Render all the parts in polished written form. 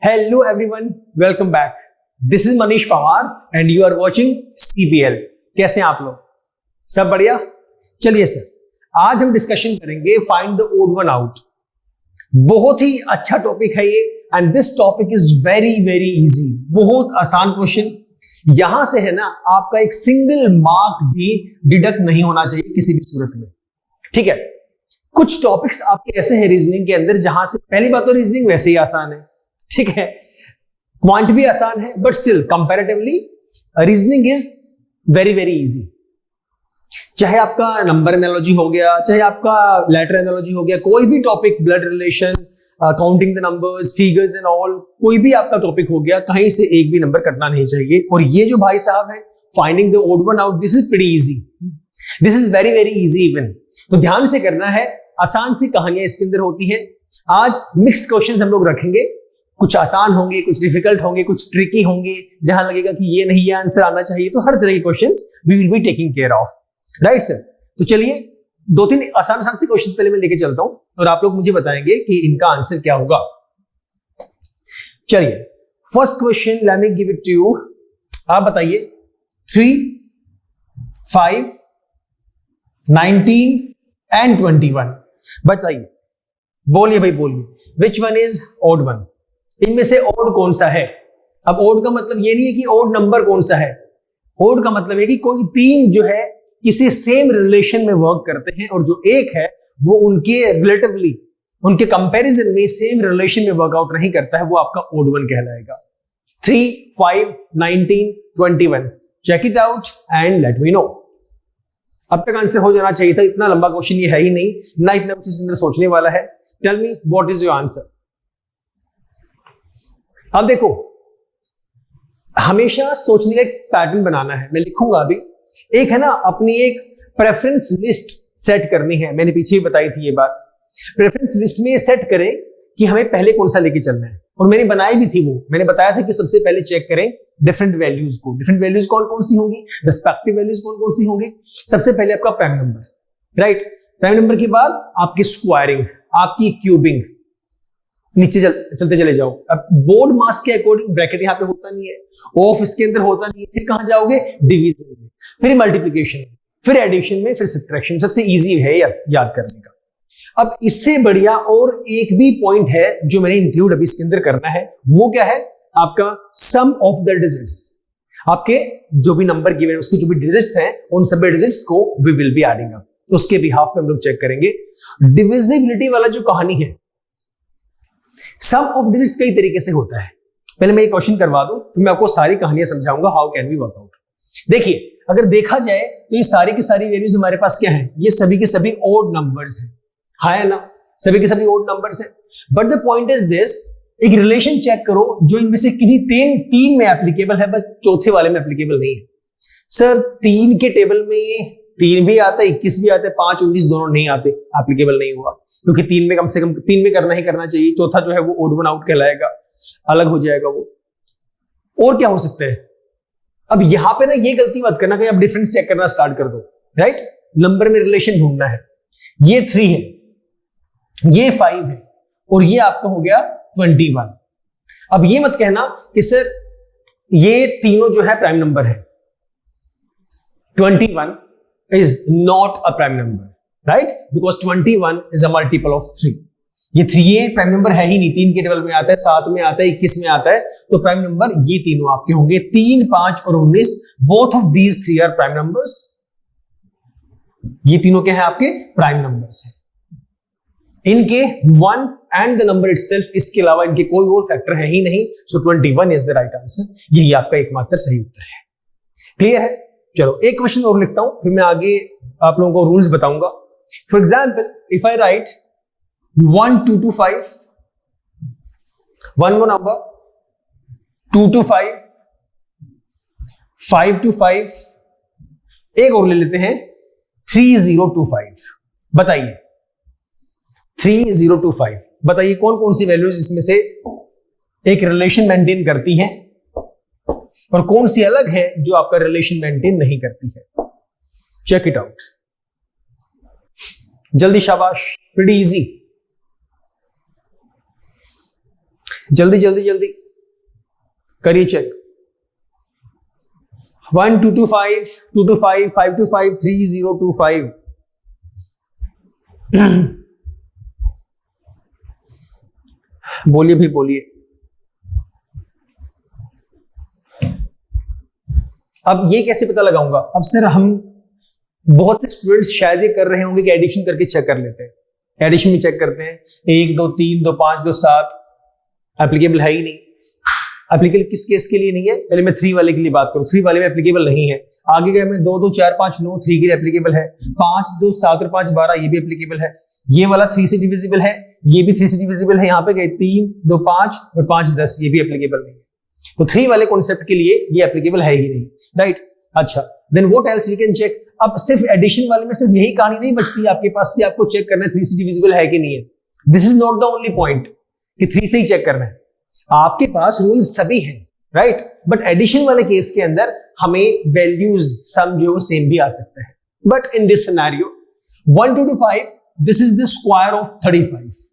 Hello everyone, welcome back. This is Manish Pawar and you are watching CPL. कैसे हैं आप लोग? सब बढ़िया? चलिए सर, आज हम डिस्कशन करेंगे find the odd one out. बहुत ही अच्छा टॉपिक है ये and this topic is very very easy. बहुत आसान क्वेश्चन. यहां से है ना आपका एक सिंगल मार्क भी डिडक्ट नहीं होना चाहिए किसी भी सूरत में. ठीक है, कुछ टॉपिक्स आपके ऐसे हैं रीजनिंग के अंदर जहां से पहली बात तो रीजनिंग वैसे ही आसान है. ठीक है, क्वांट भी आसान है but still comparatively reasoning is very very easy. चाहे आपका नंबर एनालॉजी हो गया, चाहे आपका लेटर एनालॉजी हो गया, कोई भी topic, blood relation, counting the numbers, figures and all, कोई भी आपका टॉपिक हो गया, कहीं से एक भी नंबर कटना नहीं चाहिए. और ये जो भाई साहब है finding the odd one out, this is pretty easy. This is very very easy even. तो ध्यान से करना है, आसान सी कहानियां इसके अंदर होती हैं. आज मिक्स क्वेश्चंस हम लोग रखेंगे, कुछ आसान होंगे, कुछ डिफिकल्ट होंगे, कुछ ट्रिकी होंगे, जहां लगेगा कि ये नहीं, ये आंसर आना चाहिए. तो हर तरह के questions we will be taking care of. Right sir? तो चलिए दो तीन आसान आसान से क्वेश्चंस पहले मैं लेके चलता हूं और आप लोग मुझे बताएंगे कि इनका आंसर क्या होगा. चलिए first question, let me give it to you. आप बताइए 3, 5, 19 एंड 21. बताइए, बोलिए भाई बोलिए, which one is odd one? इनमें से ओड कौन सा है? अब ओड का मतलब ये नहीं है कि ओड नंबर कौन सा है. ओड का मतलब है कि कोई तीन जो है किसी सेम रिलेशन में वर्क करते हैं और जो एक है वो उनके रिलेटिवली, उनके कंपैरिजन में सेम रिलेशन में वर्कआउट नहीं करता है, वो आपका ओड वन कहलाएगा. 3, 5, 19, 21. Check it out and let me know. अब तक आंसर हो जाना चाहिए था. इतना लंबा क्वेश्चन ये है ही नहीं, ना इतना कुछ इसके अंदर सोचने वाला है. Tell me what is your answer. अब देखो, हमेशा सोचने का एक पैटर्न बनाना है. मैं लिखूंगा अभी. एक है ना अपनी एक प्रेफरेंस लिस्ट सेट करनी है. मैंने पीछे ही बताई थी ये बात. प्रेफरेंस लिस्ट में ये सेट करें कि हमें पहले कौन सा लेके चलना है. और मैंने बनाई भी थी वो. मैंने बताया था कि सबसे पहले चेक करें डिफरेंट वैल्यूज को. डिफरेंट वैल्यूज कौन कौन सी होंगी, रिस्पेक्टिव वैल्यूज कौन कौन सी होंगी. सबसे पहले आपका prime number, right. Prime number के बाद आपकी स्क्वायरिंग, आपकी क्यूबिंग, नीचे चलते चले जाओ. अब बोर्ड मास के अकॉर्डिंग ब्रैकेट यहां पे होता नहीं है, ऑफ इसके अंदर होता नहीं है. फिर कहां जाओगे? डिवीजन में, फिर मल्टीप्लिकेशन में, फिर एडिशन में, फिर सब्ट्रैक्शन. सबसे इजी है याद करने का. अब इससे बढ़िया और एक भी पॉइंट है जो मैंने इंक्लूड अभी इसके अंदर करना है. वो क्या है? आपका सम ऑफ द डिजिट्स. आपके जो भी नंबर गिवन है उसके जो भी डिजिट्स हैं उन सभी डिजिट्स को we will be adding up. उसके बिहाफ पे हम लोग चेक करेंगे. डिविजिबिलिटी वाला जो कहानी है, सम ऑफ डिजिट्स कई तरीके से होता है. पहले मैं ये क्वेश्चन करवा दूं, फिर मैं आपको सारी कहानियां समझाऊंगा how can we work out. देखिए, अगर देखा जाए तो ये सारी की सारी वैल्यूज हमारे पास क्या है? ये सभी के सभी ओड नंबर्स हैं. हाँ है ना? सभी के सभी ओड नंबर्स हैं. But the point is this, एक रिलेशन चेक करो जो इनमें से किसी तीन में एप्लीकेबल है, बस चौथे वाले में एप्लीकेबल नहीं है. सर 3 के टेबल में 3 भी आता है, 21 भी आता है, 5, 19 दोनों नहीं आते, एप्लीकेबल नहीं हुआ. क्योंकि 3 में कम से कम 3 में करना ही करना चाहिए. चौथा जो है वो ओड वन आउट कहलाएगा, अलग हो जाएगा वो. और क्या हो सकता है? अब यहां पे ना ये गलती मत करना कि आप डिफरेंस चेक करना स्टार्ट कर दो. राइट, नंबर में रिलेशन ढूंढना है. ये 3 है, ये 5 है और ये आपका हो गया 21. अब ये मत कहना कि सर ये तीनों जो है प्राइम नंबर है. 21 is not a prime number, right? Because 21 is a multiple of 3. ये 3 प्राइम नंबर है ही नहीं. 3 के टेबल में आता है, 7 में आता है, 21 में आता है. तो प्राइम नंबर ये तीनों आपके होंगे. 3, 5 और 19. Both of these 3 are prime numbers. ये तीनों क्या है? आपके प्राइम नंबर्स हैं. इनके 1 एंड द नंबर इटसेल्फ, इसके अलावा इनके कोई और फैक्टर है ही नहीं. सो 21 इज द राइट आंसर. यही आपका एकमात्र सही उत्तर है. क्लियर है? चलो एक क्वेश्चन और लिखता हूं, फिर मैं आगे आप लोगों को रूल्स बताऊंगा. For example, if I right 1 2 to 5, 1 more number, 2 to 5, 5 to 5, एक और ले लेते हैं 3025. बताइए 3025. बताइए कौन कौन सी वैल्यूज इसमें से एक रिलेशन मेंटेन करती हैं और कौन सी अलग है जो आपका रिलेशन मेंटेन नहीं करती है. Check it out. जल्दी, शाबाश. Pretty easy. जल्दी जल्दी जल्दी करिए चेक। 1225, 225, 525, 3025। बोलिए भी बोलिए। अब ये कैसे पता लगाऊंगा? अब सर हम बहुत से स्टूडेंट्स शायद ये कर रहे होंगे कि एडिशन करके चेक कर लेते हैं, एडिशन में चेक करते हैं 1 2 3 2 5 2 7, एप्लीकेबल है ही नहीं। एप्लीकेबल किस केस के लिए नहीं है? पहले मैं 3 वाले के लिए बात करूं, 3 वाले में एप्लीकेबल नहीं है। आगे गए मैं 2 2 4 5 9, 3 के लिए एप्लीकेबल है। 5 2 7 और 5 12, ये भी एप्लीकेबल है। ये वाला 3 से डिविजिबल है, ये भी 3 से डिविजिबल है। यहाँ पे गए 3 2 5 और 5 10, ये भी एप्लीकेबल नहीं है। तो 3 वाले कॉन्सेप्ट के लिए ये एप्लीकेबल है ही नहीं, राइट? अच्छा, then what else we can check? अब सिर्फ एडिशन वाले में सिर्फ यही कहानी नहीं बचती है आपके पास कि आपको चेक करना है 3 से डिविजिबल है कि नहीं है। This is not the only point कि 3 से ही चेक करना है। आपके पास रूल सभी हैं, राइट? बट एडिशन वाले केस के अंदर हमें वैल्यूज सम जो सेम भी आ सकते हैं। But in this scenario 1 2 to 5, this is the square of 35।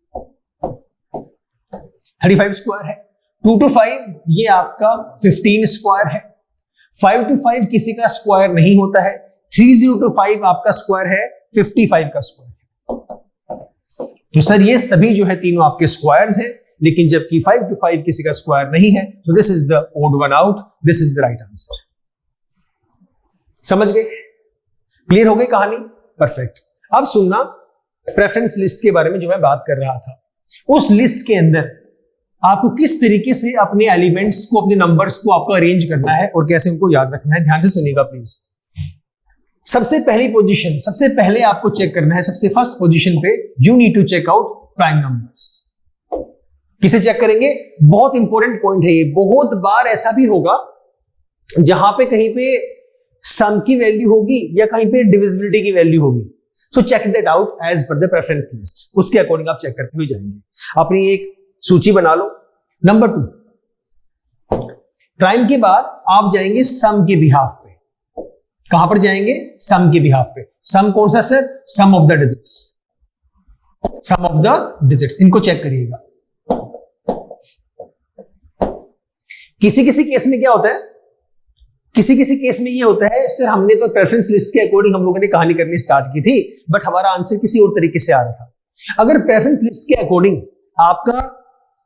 35 square है। 2 to 5 ये आपका 15 स्क्वायर है। 5 to 5 किसी का स्क्वायर नहीं होता है। 30 to 5 आपका स्क्वायर है 55 का स्क्वायर। तो सर ये सभी जो है तीनों आपके स्क्वायर्स हैं, लेकिन जबकि 5 to 5 किसी का स्क्वायर नहीं है। तो this is the odd one out, this is the right answer. समझ गए? क्लियर हो गई कहानी? परफेक्ट। अब सुनना, प्रेफरेंस लिस्ट के बारे में जो मैं बात कर रहा था, उस लिस्ट के अंदर आपको किस तरीके से अपने एलिमेंट्स को, अपने नंबर्स को आपको अरेंज करना है और कैसे उनको याद रखना है। ध्यान से सुनिएगा प्लीज। सबसे पहली पोजीशन, सबसे पहले आपको चेक करना है, सबसे फर्स्ट पोजीशन पे you need to check out prime numbers. किसे चेक करेंगे? बहुत इंपॉर्टेंट पॉइंट है ये। बहुत बार ऐसा भी होगा जहां पे कहीं पे सम की वैल्यू होगी या कहीं पे डिविजिबिलिटी की वैल्यू होगी। So check that out as per the preference list. उसके अकॉर्डिंग आप चेक करते हुए जाएंगे। अपनी एक सूची बना लो। नंबर 2, प्राइम के बाद आप जाएंगे सम के बिहाफ पे। कहां पर जाएंगे? सम के बिहाफ पे। सम कौन सा sir? Sum of the digits. Sum of the digits, इनको चेक करिएगा। किसी किसी केस में क्या होता है, किसी किसी केस में ये होता है सर हमने तो प्रेफरेंस लिस्ट के अकॉर्डिंग हम लोगों ने कहानी करनी स्टार्ट की थी, बट हमारा आंसर किसी और तरीके से आ रहा था। अगर प्रेफरेंस लिस्ट के अकॉर्डिंग आपका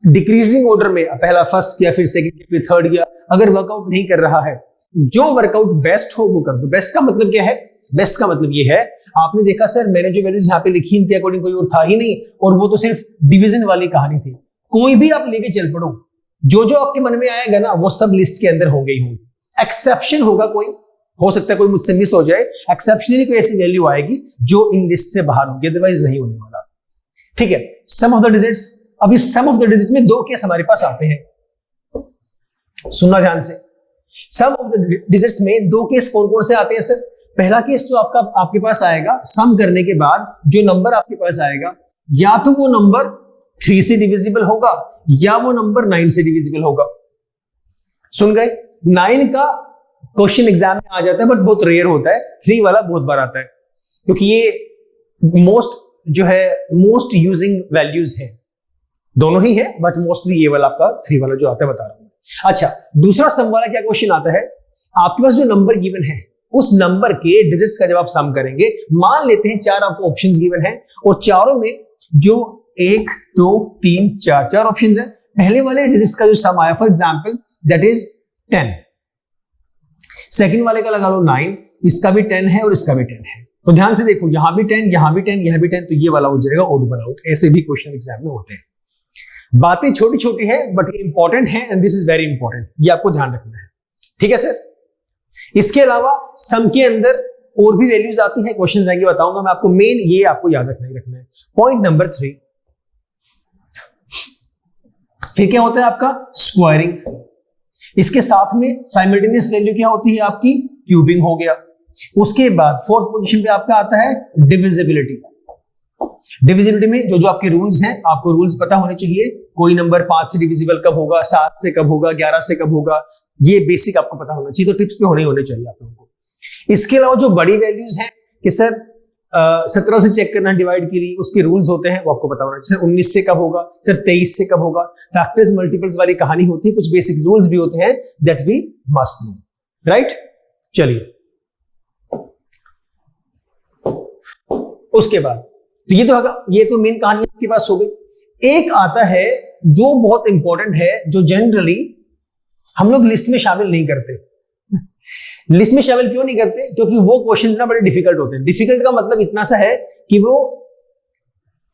डिक्रीजिंग ऑर्डर में पहला फर्स्ट या फिर सेकंड या फिर थर्ड या अगर वर्कआउट नहीं कर रहा है, जो वर्कआउट बेस्ट हो वो कर दो। बेस्ट का मतलब क्या है? बेस्ट का मतलब ये है, आपने देखा सर मैंने जो वैल्यूज यहाँ पे लिखी इनके अकॉर्डिंग कोई और था ही नहीं, और वो तो सिर्फ डिवीजन वाली कहानी थी। कोई भी आप लेके चल पड़ो, जो जो आपके मन में आएगा ना वो सब लिस्ट के अंदर होंगे ही होंगे। एक्सेप्शन होगा, कोई हो सकता है कोई मुझसे मिस हो जाए, एक्सेप्शनली कोई ऐसी वैल्यू आएगी जो इन लिस्ट से बाहर होगी, अदरवाइज नहीं होने वाला। ठीक है, सम ऑफ द डिजिट्स। अब इस सम ऑफ द डिजिट में 2 केस हमारे पास आते हैं, सुनना ध्यान से। सम ऑफ द डिजिट्स में 2 केस कौन कौन से आते हैं सर? पहला केस जो आपके पास आएगा, सम करने के बाद जो नंबर आपके पास आएगा, या तो वो नंबर 3 से डिविजिबल होगा या वो नंबर 9 से डिविजिबल होगा। सुन गए? 9 का क्वेश्चन एग्जाम में आ जाता है, बट बहुत रेयर होता है। 3 वाला बहुत बार आता है, क्योंकि ये मोस्ट यूजिंग वैल्यूज है। दोनों ही है, बट मोस्टली ये वाला आपका 3 वाला जो आता है बता रहा हूं। अच्छा, दूसरा सम वाला क्या क्वेश्चन आता है? आपके पास जो नंबर गिवन है उस नंबर के डिजिट्स का जब आप सम करेंगे, मान लेते हैं 4 आपको ऑप्शंस गिवन है और चारों में जो 1 2 3 4 ऑप्शंस है, पहले वाले डिजिट्स का जो सम आया for example that is 10, second वाले का लगा लो 9, इसका भी 10 है और इसका भी 10 है। तो ध्यान से देखो, यहां भी 10, यहां भी 10, यहां भी 10, तो ये वाला हो जाएगा ओड वन आउट। ऐसे भी क्वेश्चन एग्जाम में होते हैं। बातें छोटी छोटी है बट इंपॉर्टेंट है, and this is very important, ये आपको ध्यान रखना है। ठीक है सर? इसके अलावा सम के अंदर और भी वैल्यूज आती है, क्वेश्चंस आएंगे बताऊंगा मैं आपको। मेन ये आपको याद रखना है। पॉइंट नंबर 3, फिर क्या होता है आपका? स्क्वायरिंग। इसके साथ में साइमल्टेनियस वैल्यू क्या होती है आपकी? क्यूबिंग हो गया। उसके बाद 4th पोजीशन पे आपका आता है डिविजिबिलिटी। डिविजिबिलिटी में जो जो आपके रूल्स हैं, आपको रूल्स पता होने चाहिए। कोई नंबर 5 से डिविजिबल कब होगा, 7 से कब होगा, 11 से कब होगा, ये बेसिक आपको पता होना चाहिए। तो टिप्स पे होने चाहिए आप लोगों को। इसके अलावा जो बड़ी वैल्यूज हैं कि सर 17 से चेक करना डिवाइड के लिए, उसके रूल्स होते हैं वो आपको पता होना चाहिए। 19 से कब होगा सर, 23 से कब होगा, फैक्टर्स मल्टीपल्स वाली कहानी होती है, कुछ बेसिक रूल्स भी होते हैं that we must know, right. चलिए उसके बाद तो ये तो मेन कहानी आपके पास हो गई। एक आता है जो बहुत इंपॉर्टेंट है, जो जनरली हम लोग लिस्ट में शामिल नहीं करते। लिस्ट में शामिल क्यों नहीं करते? क्योंकि वो क्वेश्चन ना बड़े डिफिकल्ट होते हैं। डिफिकल्ट का मतलब इतना सा है कि वो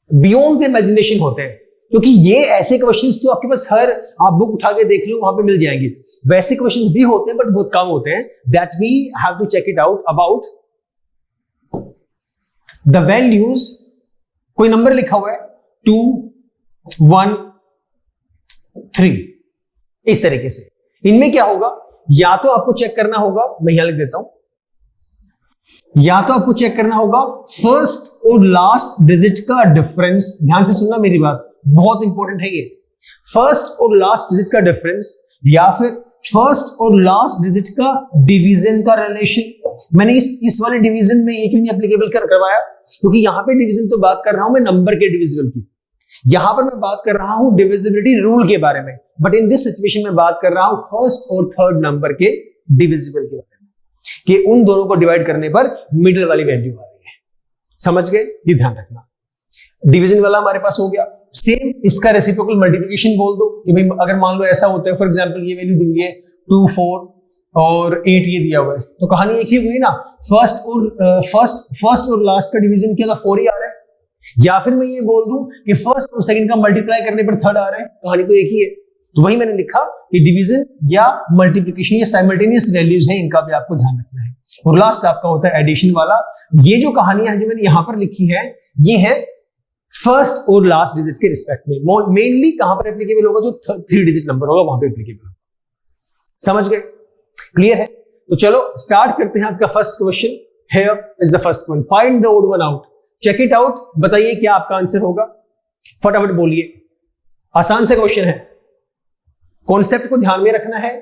बियॉन्ड द इमेजिनेशन होते हैं, क्योंकि ये ऐसे क्वेश्चंस तो आपके पास हर आप बुक उठा के देख लो वहां पे मिल जाएंगे। वैसे क्वेश्चंस भी होते हैं बट बहुत कम होते हैं। That we have to check it out about the values. कोई नंबर लिखा हुआ है 2 1 3 इस तरीके से। इनमें क्या होगा, या तो आपको चेक करना होगा, मैं यहां लिख देता हूं, या तो आपको चेक करना होगा फर्स्ट और लास्ट डिजिट का डिफरेंस। ध्यान से सुनना मेरी बात, बहुत इंपॉर्टेंट है ये। फर्स्ट और लास्ट डिजिट का डिफरेंस, या फिर फर्स्ट और लास्ट डिजिट का डिवीजन का रिलेशन। मैंने इस वाले डिवीजन में ये क्यों नहीं एप्लीकेबल करवाया, क्योंकि यहां पे डिवीजन तो बात कर रहा हूं मैं नंबर के डिविजिबल की, यहां पर मैं बात कर रहा हूं डिविजिबिलिटी रूल के बारे में। बट इन दिस सिचुएशन में बात कर रहा हूं फर्स्ट और थर्ड नंबर के डिविजिबल के बारे में, कि उन दोनों को डिवाइड करने पर मिडिल वाली वैल्यू आ रही है। समझ गए? ये ध्यान रखना। डिवीजन वाला हमारे पास हो गया। सेम इसका रेसिप्रोकल मल्टीप्लिकेशन बोल दो कि भाई अगर मान लो ऐसा होता है, फॉर एग्जांपल ये वैल्यू दी हुई है 2 4 और 8 ये दिया हुआ है, तो कहानी एक ही हुई ना, फर्स्ट और लास्ट का डिवीजन किया तो 4 ही आ रहा है। या फिर मैं ये बोल दूं कि फर्स्ट और सेकंड का मल्टीप्लाई करने पर थर्ड आ रहा है, कहानी तो एक ही है। तो वही मैंने लिखा कि डिवीजन या मल्टीप्लिकेशन ये साइमल्टेनियस वैल्यूज हैं, इनका भी आपको ध्यान रखना है। और लास्ट आपका होता है एडिशन वाला। ये जो कहानियां हैं जो मैंने यहां पर लिखी है, ये है फर्स्ट और लास्ट डिजिट के रिस्पेक्ट में। मेनली कहां पर एप्लीकेबल होगा, जो 3 डिजिट नंबर होगा वहां पर एप्लीकेबल होगा। समझ गए? क्लियर है? तो चलो स्टार्ट करते हैं आज का first question. Here is the first one, find the odd one out. Check it out, बताइए क्या आपका आंसर होगा, फटाफट बोलिए। आसान सा क्वेश्चन है, कॉन्सेप्ट को ध्यान में रखना है,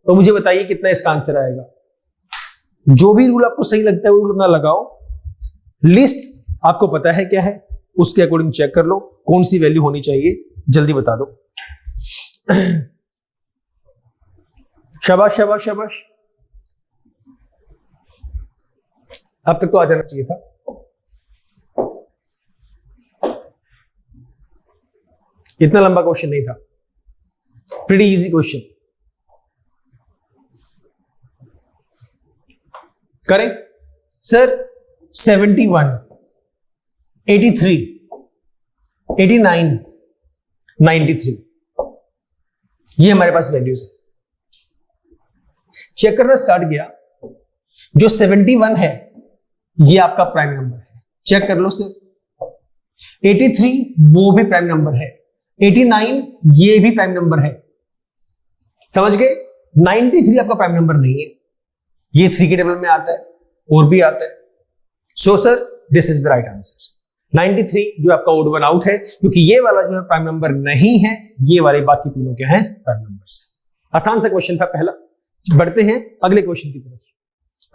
तो मुझे बताइए कितना इसका आंसर आएगा। जो भी रूल आपको सही लगता है वो रूल अपना लगाओ। लिस्ट आपको पता है क्या है, उसके अकॉर्डिंग चेक कर लो कौन सी वैल्यू होनी चाहिए, जल्दी बता दो। शाबाश शाबाश शाबाश, अब तक तो आ जाना चाहिए था। इतना लंबा क्वेश्चन नहीं था, प्रीटी इजी क्वेश्चन। करें सर 71 83 89 93 ये हमारे पास वैल्यूज है। चेक करना स्टार्ट किया, जो 71 है ये आपका प्राइम नंबर है, चेक कर लो सर। 83 वो भी प्राइम नंबर है, 89 ये भी प्राइम नंबर है, समझ गए। 93 आपका प्राइम नंबर नहीं है, ये 3 के टेबल में आता है और भी आता है। So sir this is the right answer. 93 जो आपका ओड वन आउट है, क्योंकि ये वाला जो है प्राइम नंबर नहीं है, ये वाले बाकी तीनों क्या है प्राइम नंबर्स। आसान सा क्वेश्चन था पहला। बढ़ते हैं अगले क्वेश्चन की तरफ।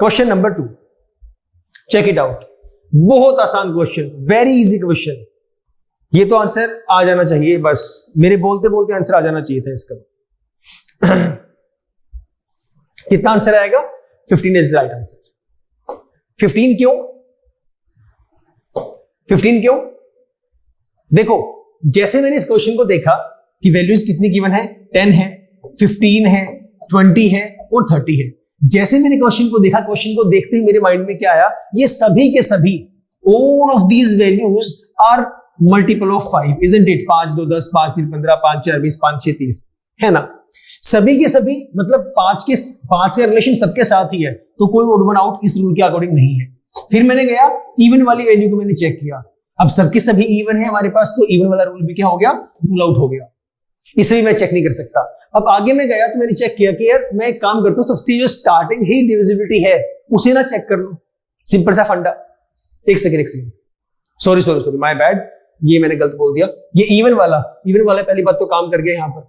Question number 2, check it out. बहुत आसान क्वेश्चन, वेरी इजी क्वेश्चन। ये तो आंसर आ जाना चाहिए, बस मेरे बोलते बोलते आंसर आ जाना चाहिए था इसका। कितना आंसर आएगा? 15 इज द राइट आंसर। 15 क्यों? 15 क्यों? देखो, जैसे मैंने इस क्वेश्चन को देखा कि वैल्यूज कितनी गिवन है, 10 है, 15 है, 20 है और 30 है। जैसे मैंने क्वेश्चन को देखा, क्वेश्चन को देखते ही मेरे माइंड में क्या आया, ये सभी के सभी all of these values are multiple of 5, isn't it? 5 2 10, 5 3 15, 5 4 20, 5 6 30, है ना। सभी के सभी मतलब 5 का रिलेशन सबके साथ ही है, तो कोई ओड वन आउट इस रूल के अकॉर्डिंग नहीं है। फिर मैंने गया इवन वाली वैल्यू को मैंने चेक किया, अब सबके सभी इवन है हमारे पास, तो इवन वाला रूल भी क्या हो गया, रूल आउट हो गया। इसे भी मैं चेक नहीं कर सकता। अब आगे मैं गया तो मैंने चेक किया कि यार मैं एक काम करता हूं, सबसे जो स्टार्टिंग ही डिविजिबिलिटी है उसे ना चेक कर लो, सिंपल सा फंडा। एक सेकेंड, सॉरी माय बैड, ये मैंने गलत बोल दिया। ये इवन वाला पहली बात तो काम कर गया यहां पर,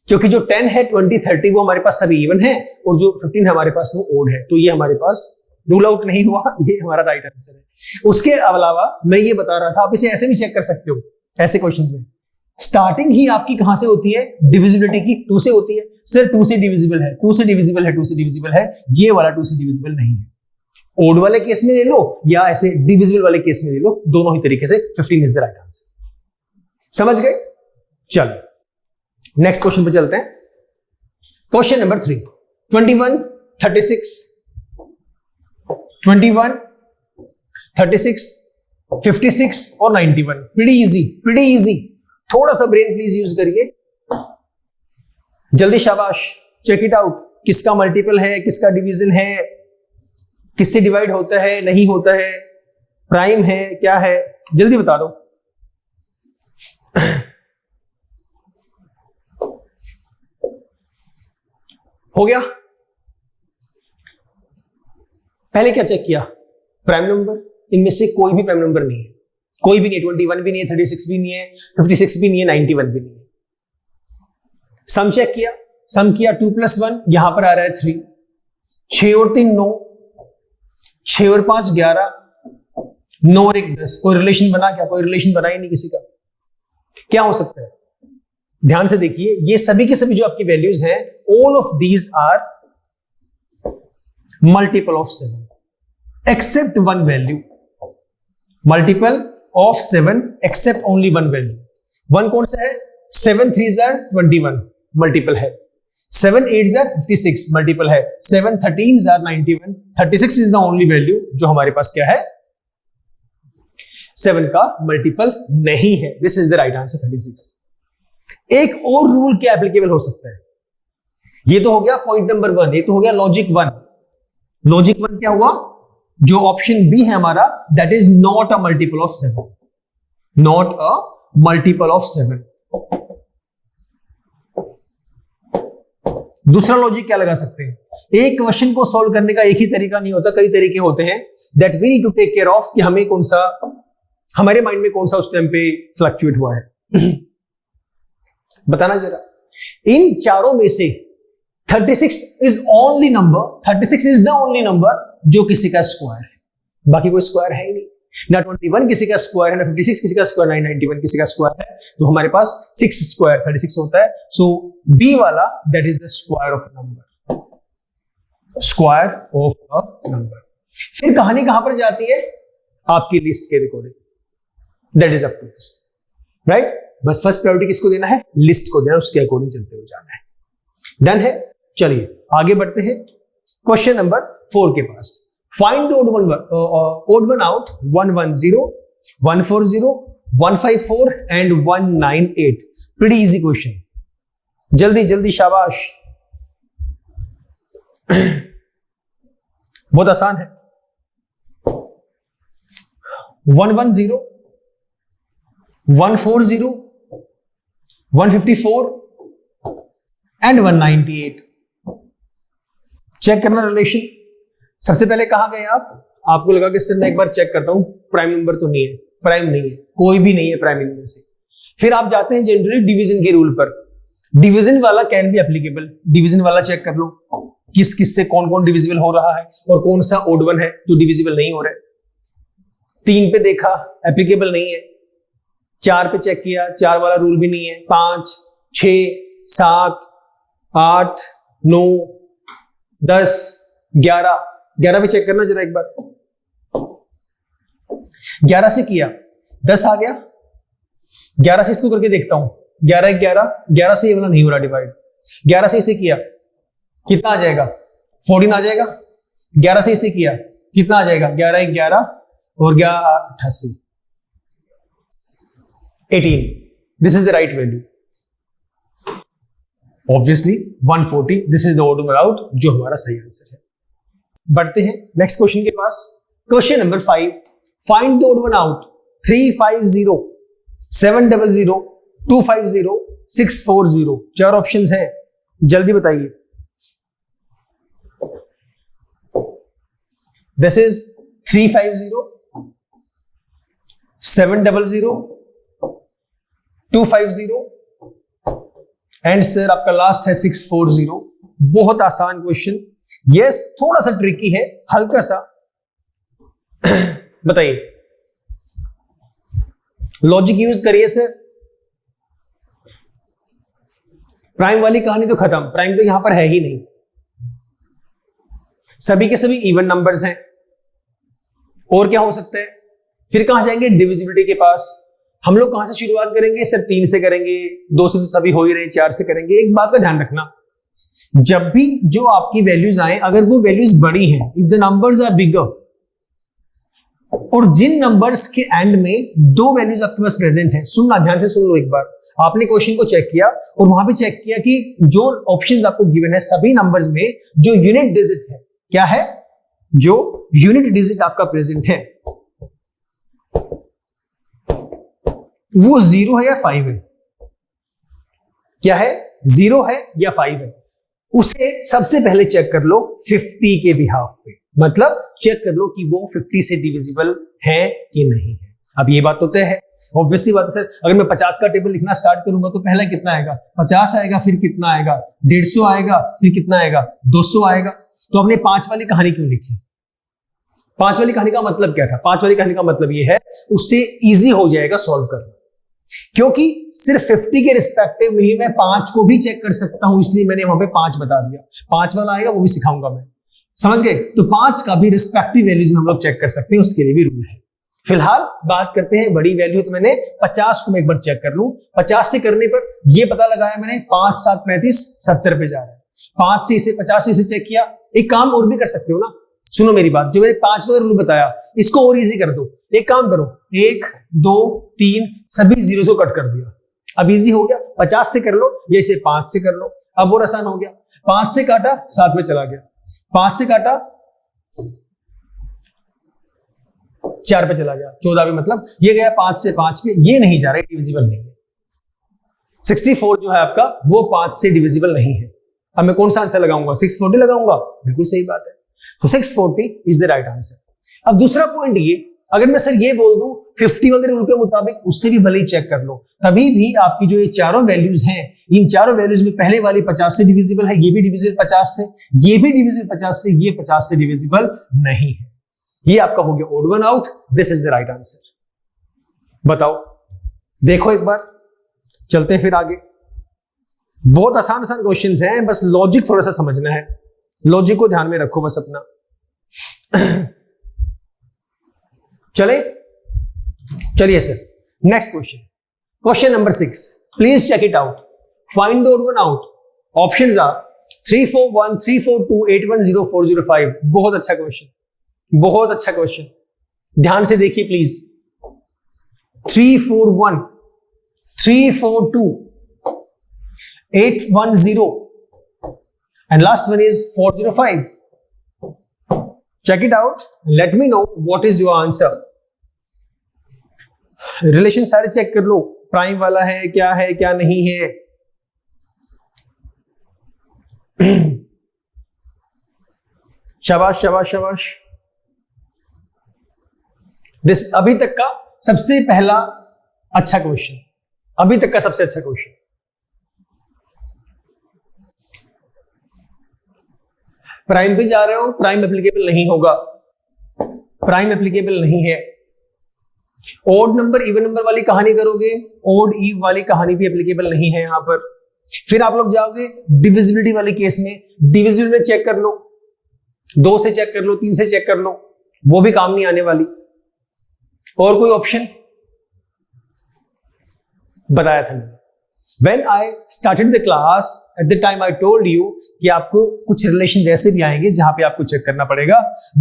क्योंकि जो 10 है 20 30 वो हमारे पास सभी इवन है, और जो 15 है हमारे पास वो ओड है, तो ये हमारे पास रूल आउट नहीं हुआ, ये हमारा राइट आंसर है। उसके अलावा मैं ये बता रहा था, आप इसे ऐसे भी चेक कर सकते हो ऐसे क्वेश्चंस में। स्टार्टिंग ही आपकी कहां से होती है? डिविजिबिलिटी की 2 से होती है। सर 2 से डिविजिबल है, 2 से डिविजिबल है, 2 से डिविजिबल है, ये वाला 2 से डिविजिबल नहीं है। ओड वाले केस में ले लो या ऐसे डिविजिबल वाले केस में ले लो, दोनों ही तरीके से 15 इज द राइट आंसर। समझ गए? चलो नेक्स्ट क्वेश्चन पे चलते हैं। क्वेश्चन नंबर 3, 21, 36, 21, 36, 56 और 91। Pretty easy. थोड़ा सा ब्रेन प्लीज यूज करिए, जल्दी शाबाश, चेक इट आउट। किसका मल्टीपल है, किसका डिवीजन है, किससे डिवाइड होता है, नहीं होता है, प्राइम है, क्या है, जल्दी बता दो। हो गया? पहले क्या चेक किया? Prime number. इनमें से कोई भी प्राइम नंबर नहीं है, कोई भी नहीं, 21 भी नहीं है, 36 भी नहीं है, 56 भी नहीं है, 91 भी नहीं है। सम चेक किया, सम किया 2 + 1, यहां पर आ रहा है 3, 6 और 3 9, 6 और 5 11, 9 और 1 10। कोई रिलेशन बना क्या? कोई रिलेशन बना ही नहीं किसी का। क्या हो सकता है? ध्यान से देखिए, ये सभी के सभी जो आपकी वैल्यूज हैं, all of these are multiple of 7 except 1 value. Multiple of 7 except only 1 value. 1 कौन सा है? 7 3s are 21 मल्टीपल है, 7 8s are 56 मल्टीपल है, 7 13s are 91। 36 is the only value जो हमारे पास क्या है? 7 का मल्टीपल नहीं है। This is the right answer 36। एक और रूल क्या एप्लीकेबल हो सकता है? ये तो हो गया पॉइंट नंबर 1, ये तो हो गया लॉजिक 1। लॉजिक 1 क्या हुआ? जो ऑप्शन बी है हमारा, that is not a multiple of 7, not a multiple of 7। दूसरा लॉजिक क्या लगा सकते हैं? एक क्वेश्चन को सॉल्व करने का एक ही तरीका नहीं होता, कई तरीके होते हैं। That we need to take care of कि हमें कौन सा, हमारे माइंड में कौन सा उस टाइम पे फ्लक्चुएट हुआ है। बताना जरा। इन चारों में से 36 is only number, 36 is the only number जो किसी का स्क्वायर है। बाकी कोई स्क्वायर है ही नहीं। ना 21 किसी का स्क्वायर है, ना 56 किसी का स्क्वायर, ना 91 किसी का स्क्वायर है। तो हमारे पास 6 स्क्वायर 36 होता है। सो बी वाला that is the square of number, square of a number. फिर कहानी कहां पर जाती है? आपकी लिस्ट के according, that is up to us, right. बस फर्स्ट प्रायोरिटी किसको देना है? लिस्ट को देना, उसके अकॉर्डिंग चलते हुए जाना है। डन है? चलिए आगे बढ़ते हैं क्वेश्चन नंबर 4 के पास। Find the odd one out 110, 140, 154 and 198। Pretty easy question, जल्दी जल्दी शाबाश। बहुत आसान है। 110, 140, 154 एंड 198। चेक करना रिलेशन। सबसे पहले कहां गए आप? आपको लगा कि सर मैं एक बार चेक करता हूं, प्राइम नंबर तो नहीं है, प्राइम नहीं है, कोई भी नहीं है प्राइम इनमें से। फिर आप जाते हैं जनरली डिवीजन के रूल पर। डिवीजन वाला कैन बी एप्लीकेबल, डिवीजन वाला चेक कर लो किस किस से कौन कौन डिविजिबल हो रहा है और कौन सा ओड वन है जो डिविजिबल नहीं हो रहा है। 3 पे देखा एप्लीकेबल नहीं है, 4 पे चेक किया, 4 वाला रूल भी नहीं है, 5, 6, 7, 8, 9, 10, 11 पे चेक करना जरा एक बार। 11 से किया, 10 आ गया, 11 से इसको करके देखता हूं, 11 11 से ये वाला नहीं हो रहा डिवाइड, 11 से इसे किया कितना आ जाएगा? 14 आ जाएगा। 11 से इसे किया कितना आ जाएगा? 11 11 और 11 88, 18। This is the right value. Obviously 140, this is the odd one out जो हमारा सही आंसर है। बढ़ते हैं नेक्स्ट क्वेश्चन के पास। Question number 5, find the odd one out 350, 700, 250, 640। 4 options हैं, जल्दी बताइए। दिस इज 350, 700, 250 एंड सर आपका लास्ट है 640। बहुत आसान क्वेश्चन, यस थोड़ा सा ट्रिकी है, हल्का सा, बताइए, लॉजिक यूज करिए सर। प्राइम वाली कहानी तो खत्म, प्राइम तो यहां पर है ही नहीं, सभी के सभी इवन नंबर्स हैं। और क्या हो सकता है? फिर कहां जाएंगे? डिविजिबिलिटी के पास। हम लोग कहां से शुरुआत करेंगे सर? 3 से करेंगे, 2 से तो सभी हो ही रहे, 4 से करेंगे। एक बात का ध्यान रखना, जब भी जो आपकी वैल्यूज आए, अगर वो वैल्यूज बड़ी हैं, if the numbers are bigger, और जिन नंबर्स के एंड में 2 वैल्यूज आपके पास प्रेजेंट है, सुनना ध्यान से, सुन लो एक बार। आपने क्वेश्चन को चेक किया और वहां पे चेक किया कि जो ऑप्शंस आपको गिवन है सभी नंबर्स में जो यूनिट डिजिट है, क्या है? जो यूनिट डिजिट आपका प्रेजेंट है वो 0 है या 5 है? क्या है? 0 है या 5 है? उसे सबसे पहले चेक कर लो 50 के बिहाफ पे, मतलब चेक कर लो कि वो 50 से डिविजिबल है कि नहीं है। अब ये बात तो तय है, ऑब्वियसली बात है सर। अगर मैं 50 का टेबल लिखना स्टार्ट करूंगा तो पहला कितना आएगा? 50 आएगा, फिर कितना आएगा? 150 आएगा, फिर कितना आएगा? 200 आएगा। तो आपने 5 वाली कहानी क्यों लिखी? 5 वाली कहानी का मतलब क्या था? 5 वाली कहानी का मतलब ये है, उससे इजी हो जाएगा सॉल्व करना, क्योंकि सिर्फ 50 के रिस्पेक्टिव में ही मैं 5 को भी चेक कर सकता हूं, इसलिए मैंने वहां पे 5 बता दिया। 5 वाला आएगा वो भी सिखाऊंगा मैं, समझ गए? तो 5 का भी रिस्पेक्टिव वैल्यूज में हम लोग चेक कर सकते हैं, उसके लिए भी रूल है। फिलहाल बात करते हैं बड़ी वैल्यू। तो मैंने 50 को मैं एक बार चेक कर लूं। 50 से करने पर ये पता लगाया मैंने 5 7 35 70 पे जा रहा है। 5 से इसे 50 से इसे चेक किया। एक काम और भी कर सकते हो ना, सुनो मेरी बात, जो मैंने 5 वाला रूल बताया इसको और इजी कर दो। एक काम करो, 1 2 3 सभी 0 से कट कर दिया। अब इजी हो गया। 50 से कर लो या इसे 5 से कर लो, अब और आसान हो गया। 5 से काटा 7 में चला गया, 5 से काटा 4 पे चला गया, 14 पे, मतलब ये गया 5 से 5 पे, ये नहीं जा रहा है, डिविजिबल नहीं है। 64 जो है आपका वो 5 से डिविजिबल नहीं है। अब मैं कौन सा आंसर लगाऊंगा? 640 लगाऊंगा। बिल्कुल सही बात है। So 640 is the right answer. अब दूसरा पॉइंट ये, अगर मैं सर ये बोल दूं 50 वाले रूल के मुताबिक, उससे भी भले ही चेक कर लो, तभी भी आपकी जो ये चारों वैल्यूज हैं, इन चारों वैल्यूज में पहले वाली 50 से डिविजिबल है, ये भी डिविजिबल 50 से, ये भी डिविजिबल 50 से, ये 50 से डिविजिबल नहीं है। ये आपका हो गया odd one out. This is the right answer. बताओ, देखो एक बार, चलते हैं फिर आगे। बहुत आसान आसान क्वेश्चंस हैं, बस लॉजिक थोड़ा सा समझना है। लॉजिक को ध्यान में रखो बस अपना। चलिए sir, next question, question number 6। Please check it out, find the odd one out. Options are 341 342 810405। बहुत अच्छा क्वेश्चन, बहुत अच्छा क्वेश्चन, ध्यान से देखिए please. 341 342 810 and last one is 405. Check it out. Let me know what is your answer. Relation सारे check कर लो, prime वाला है क्या नहीं है। शाबाश शाबाश शाबाश। दिस अभी तक का सबसे पहला अच्छा क्वेश्चन, अभी तक का सबसे अच्छा क्वेश्चन। प्राइम पे जा रहे हो, प्राइम एप्लीकेबल नहीं होगा, प्राइम एप्लीकेबल नहीं है। ओड नंबर इवन नंबर वाली कहानी करोगे, ओड ईव वाली कहानी भी एप्लीकेबल नहीं है यहां पर। फिर आप लोग जाओगे डिविजिबिलिटी वाले केस में, डिविजिबल में चेक कर लो, 2 से चेक कर लो, 3 से चेक कर लो, वो भी काम नहीं आने वाली। और कोई ऑप्शन बताया था मैंने। When I started the class, at the time I told you कि आपको कुछ रिलेशन ऐसे भी आएंगे जहां पे आपको चेक करना पड़ेगा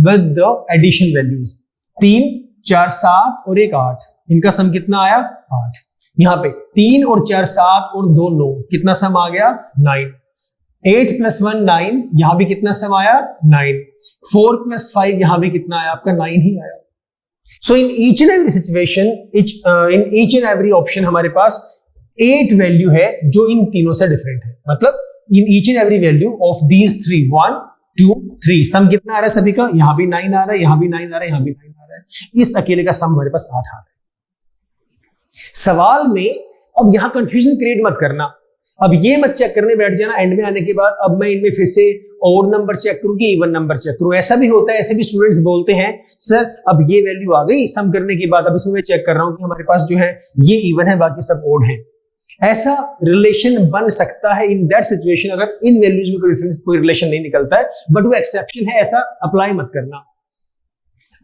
with the addition values। 3 4 7 और 1 8, इनका सम कितना आया? 8। यहाँ पे 3 और 4 7 और 2 9, कितना सम आ गया? 9। 8 + 1 9, यहां भी कितना सम आया? 9। 4 + 5, यहां भी कितना आया? आपका 9 ही आया। So in each and every situation, in each and every option हमारे पास 8 वैल्यू है जो इन तीनों से डिफरेंट है। मतलब in each and every value of these 3 1 2 3 सम कितना आ रहा है सभी का? यहां भी 9 आ रहा है, यहां भी 9 आ रहा है, यहां भी 9 आ रहा है। इस अकेले का सम हमारे पास 8 आ रहा है। सवाल में अब यहां कंफ्यूजन क्रिएट मत करना अब ये मत चेक करने बैठ जाना एंड में आने के बाद अब मैं इनमें फिर से ऑड नंबर चेक करूं कि इवन नंबर चेक करूं। ऐसा भी होता है, ऐसे भी स्टूडेंट्स बोलते हैं सर अब ये वैल्यू आ गई सम करने के बाद, अब इसमें मैं चेक कर रहा हूं कि हमारे पास जो है ये इवन है बाकी सब ऑड है। ऐसा रिलेशन बन सकता है इन दैट सिचुएशन अगर इन वैल्यूज में कोई रिलेशन नहीं निकलता है, बट वो एक्सेप्शन है, ऐसा अप्लाई मत करना।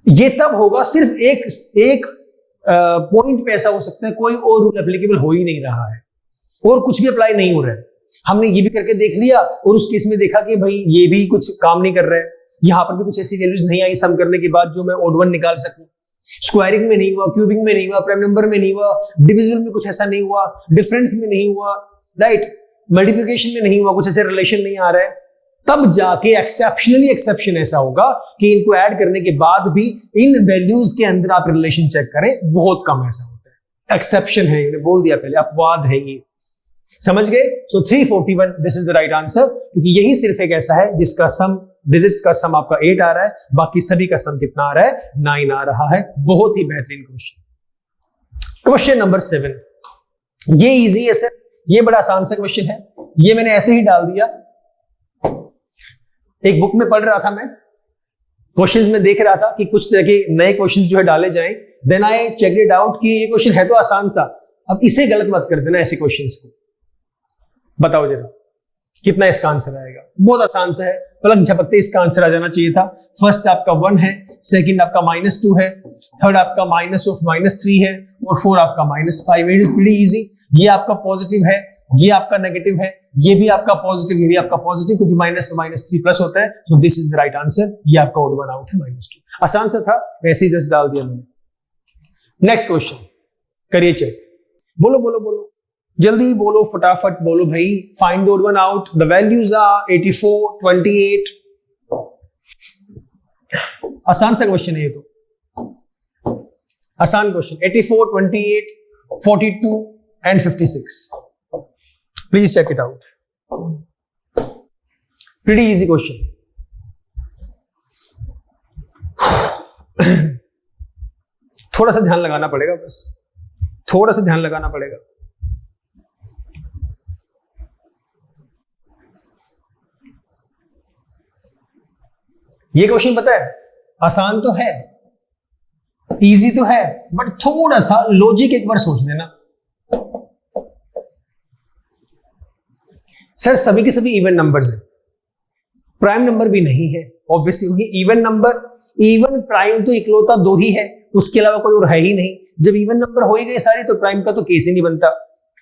ये तब होगा सिर्फ एक पॉइंट पे ऐसा हो सकता है कोई और रूल एप्लीकेबल हो ही नहीं रहा है और कुछ भी अप्लाई नहीं हो रहा है। हमने ये भी करके देख लिया और उस केस में देखा कि भाई ये भी कुछ काम नहीं कर रहा है, यहां पर भी कुछ ऐसी वैल्यूज नहीं आई सम करने के बाद जो मैं ऑड वन निकाल सकूं। स्क्वायरिंग में नहीं हुआ, क्यूबिंग में नहीं हुआ, प्राइम नंबर में नहीं हुआ, डिविजिबल में कुछ ऐसा नहीं हुआ, डिफरेंस में नहीं हुआ, राइट, मल्टीप्लिकेशन में नहीं हुआ, कुछ ऐसे रिलेशन नहीं आ रहा है, तब जाके एक्सेप्शनली एक्सेप्शन ऐसा होगा कि इनको ऐड करने के बाद भी इन वैल्यूज के अंदर आप रिलेशन चेक करें, बहुत कम ऐसा होता है। एक्सेप्शन है, मैंने बोल दिया पहले, अपवाद है ये, समझ गए। सो 341 this is the right answer, क्योंकि यही सिर्फ एक ऐसा है जिसका सम डिजिट्स का सम आपका 8 आ रहा है, बाकी सभी का सम कितना आ रहा है, 9 आ रहा है। बहुत ही बेहतरीन क्वेश्चन। क्वेश्चन नंबर 7, ये इजी है सर, ये बड़ा आसान सा क्वेश्चन है, ये मैंने ऐसे ही डाल दिया। एक बुक में पढ़ रहा था मैं, क्वेश्चंस में देख रहा था कि कुछ तरह के नए क्वेश्चंस जो है डाले जाएं, then I check it out कि ये क्वेश्चन है तो आसान सा, अब इसे गलत मत कर देना ऐसे क्वेश्चंस को। बताओ जरा कितना इसका आंसर आएगा, बहुत आसान सा है, पलक झपकते इसका आंसर आ जाना चाहिए था। फर्स्ट आपका 1 है, सेकंड आपका -2 है, थर्ड आपका -3 है और 4 आपका -5 है। It is pretty easy. ये आपका पॉजिटिव है, ये आपका नेगेटिव है, ये भी आपका पॉजिटिव, ये भी आपका पॉजिटिव, क्योंकि -3 प्लस होता है। So this is the right answer. ये आपका ऑड वन आउट है -2। आसान सा था, वैसे ही जस्ट डाल दिया मैंने। नेक्स्ट क्वेश्चन करिए चेक। बोलो बोलो बोलो, जल्दी बोलो, फटाफट बोलो भाई। Find the odd one out, the values are 84, 28। आसान सा क्वेश्चन है ये तो, आसान question. 84, 28, 42 and 56। Please check it out, pretty easy question. थोड़ा सा ध्यान लगाना पड़ेगा, बस थोड़ा सा ध्यान लगाना पड़ेगा। ये क्वेश्चन पता है आसान तो है, इजी तो है, बट थोड़ा सा लॉजिक एक बार सोच लेना। सर सभी के सभी इवन नंबर्स हैं, प्राइम नंबर भी नहीं है ऑब्वियसली, क्योंकि इवन नंबर, इवन प्राइम तो इकलौता 2 ही है, उसके अलावा कोई और है ही नहीं। जब इवन नंबर हो ही गए सारे तो प्राइम का तो केस ही नहीं बनता।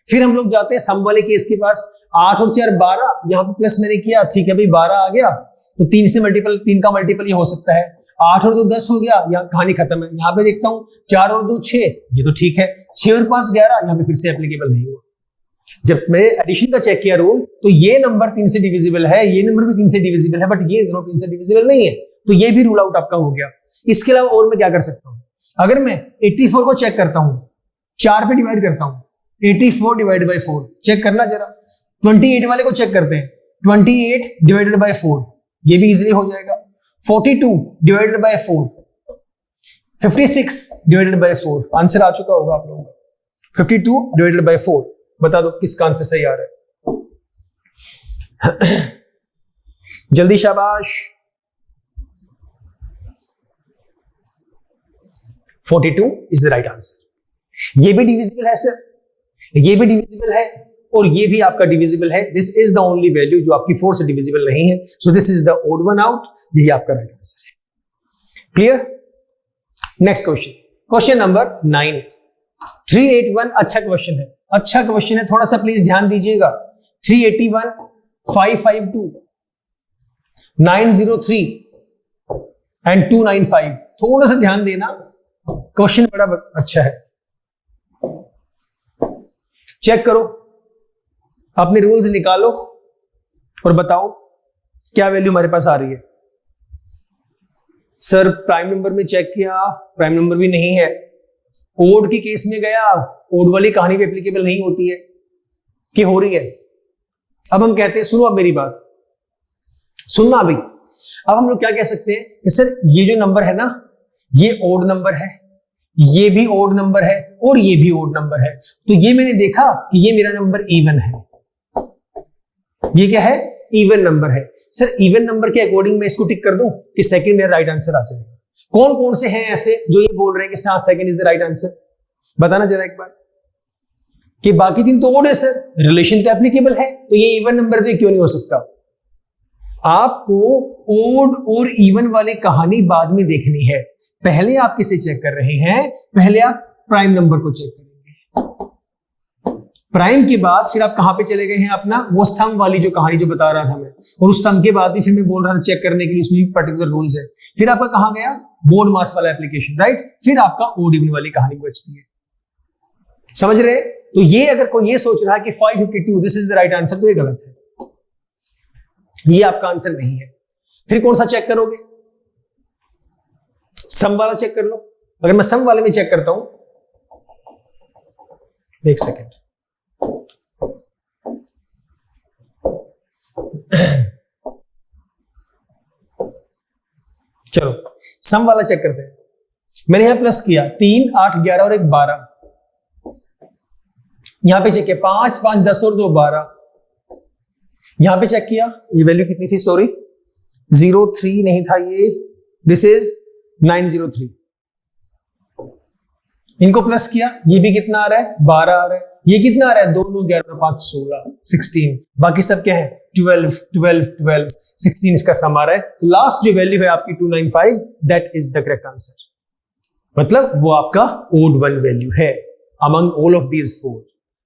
फिर हम लोग जाते हैं सम वाले केस के पास। 8 और 4 12, यहां पे प्लस मैंने किया, ठीक है भाई 12 आ गया तो 3 से मल्टीपल, 3 का मल्टीपल ये हो सकता है। 8 और 2 10 हो गया, यहाँ कहानी खत्म है। यहाँ पे देखता हूँ 4 और 2 6, ये तो ठीक है। 6 और 5 11, यहाँ पे फिर से एप्लीकेबल नहीं हुआ। जब मैंने एडिशन का चेक किया रूल, तो ये नंबर 3 से डिविजिबल है, ये नंबर भी 3 से डिविजिबल है, बट ये दोनों 3 से डिविजिबल नहीं है, तो ये भी रूल आउट आपका हो गया। इसके अलावा और मैं क्या कर सकता हूं, अगर मैं 84 को चेक करता हूं, 4 पे डिवाइड करता हूं, 84 डिवाइड बाई 4 चेक करना जरा। 28 वाले को चेक करते हैं, 28 डिवाइडेड बाई 4, ये भी इजीली हो जाएगा। 42 divided by 4, 56 divided by 4, answer आ चुका होगा आप लोगों का। 52 डिवाइडेड बाई 4, बता दो किसका आंसर सही आ रहा है। जल्दी शाबाश। 42 इज द राइट आंसर। ये भी डिविजिबल है सर, ये भी डिविजिबल है और ये भी आपका डिविजिबल है। This is the only value जो आपकी 4 से डिविजिबल नहीं है। So this is the odd one out, ये आपका राइट आंसर है। Clear? Next question, question number 9। 381 अच्छा क्वेश्चन है, अच्छा क्वेश्चन है, थोड़ा सा प्लीज ध्यान दीजिएगा। 381, 552, 903 एंड 295, थोड़ा सा ध्यान देना, क्वेश्चन बड़ा अच्छा है। चेक करो, अपने रूल्स निकालो और बताओ क्या वैल्यू हमारे पास आ रही है। सर प्राइम नंबर में चेक किया, प्राइम नंबर भी नहीं है। ओड के केस में गया, ओड वाली कहानी भी एप्लीकेबल नहीं होती है कि हो रही है। अब हम कहते हैं, सुनो अब मेरी बात सुनना अभी। अब हम लोग क्या कह सकते हैं कि सर ये जो नंबर है ना, ये ओड नंबर है, ये भी ओड नंबर है और ये भी ओड नंबर है। तो ये मैंने देखा कि ये मेरा नंबर इवन है, ये क्या है? इवन नंबर है। सर इवन नंबर के अकॉर्डिंग मैं इसको टिक कर दूं कि सेकंड मेरा राइट आंसर आ जाएगा। कौन कौन से हैं ऐसे जो ये बोल रहे हैं कि हाँ second is the right answer? बताना जरा एक बार। कि बाकी तीन तो ओड है सर, रिलेशन तो एप्लीकेबल है, तो ये इवन नंबर तो क्यों नहीं हो सकता? आपको ओड और इवन वाली कहानी बाद में देखनी है। पहले आप किसे चेक कर रहे हैं? पहले आप प्राइम नंबर को चेक करेंगे। प्राइम के बाद फिर आप कहां पे चले गए हैं? अपना वो सम वाली जो कहानी जो बता रहा था मैं, और उस सम के बाद भी फिर मैं बोल रहा था चेक करने के लिए, उसमें भी पर्टिकुलर रूल्स है। फिर आपका कहां गया? बोर्ड मास वाला एप्लीकेशन, राइट? फिर आपका ओड इवन वाली कहानी बचती है। समझ रहे? तो ये अगर कोई ये सोच रहा है कि 552 this is the right answer, तो ये गलत है, ये आपका आंसर नहीं है। फिर कौन सा चेक करोगे? सम वाला चेक कर लो। अगर मैं सम वाले में चेक करता हूं, एक सेकेंड, चलो सम वाला चेक करते हैं। मैंने यहां प्लस किया 3, 8, 11 और 1 12। यहां पे चेक किया 5, 5, 10 और 2 12। यहां पे चेक किया, ये वैल्यू कितनी थी? सॉरी 03 नहीं था ये, दिस इज 903। इनको प्लस किया, ये भी कितना आ रहा है? 12 आ रहा है। ये कितना आ रहा है? 2, 9, 11, 5, 16, 16। बाकी सब क्या है? 12, 12, 12, 16 इसका सम आ रहा है। लास्ट जो वैल्यू है आपकी 295, that is the correct answer. मतलब वो आपका ओड वन वैल्यू है among all of these four,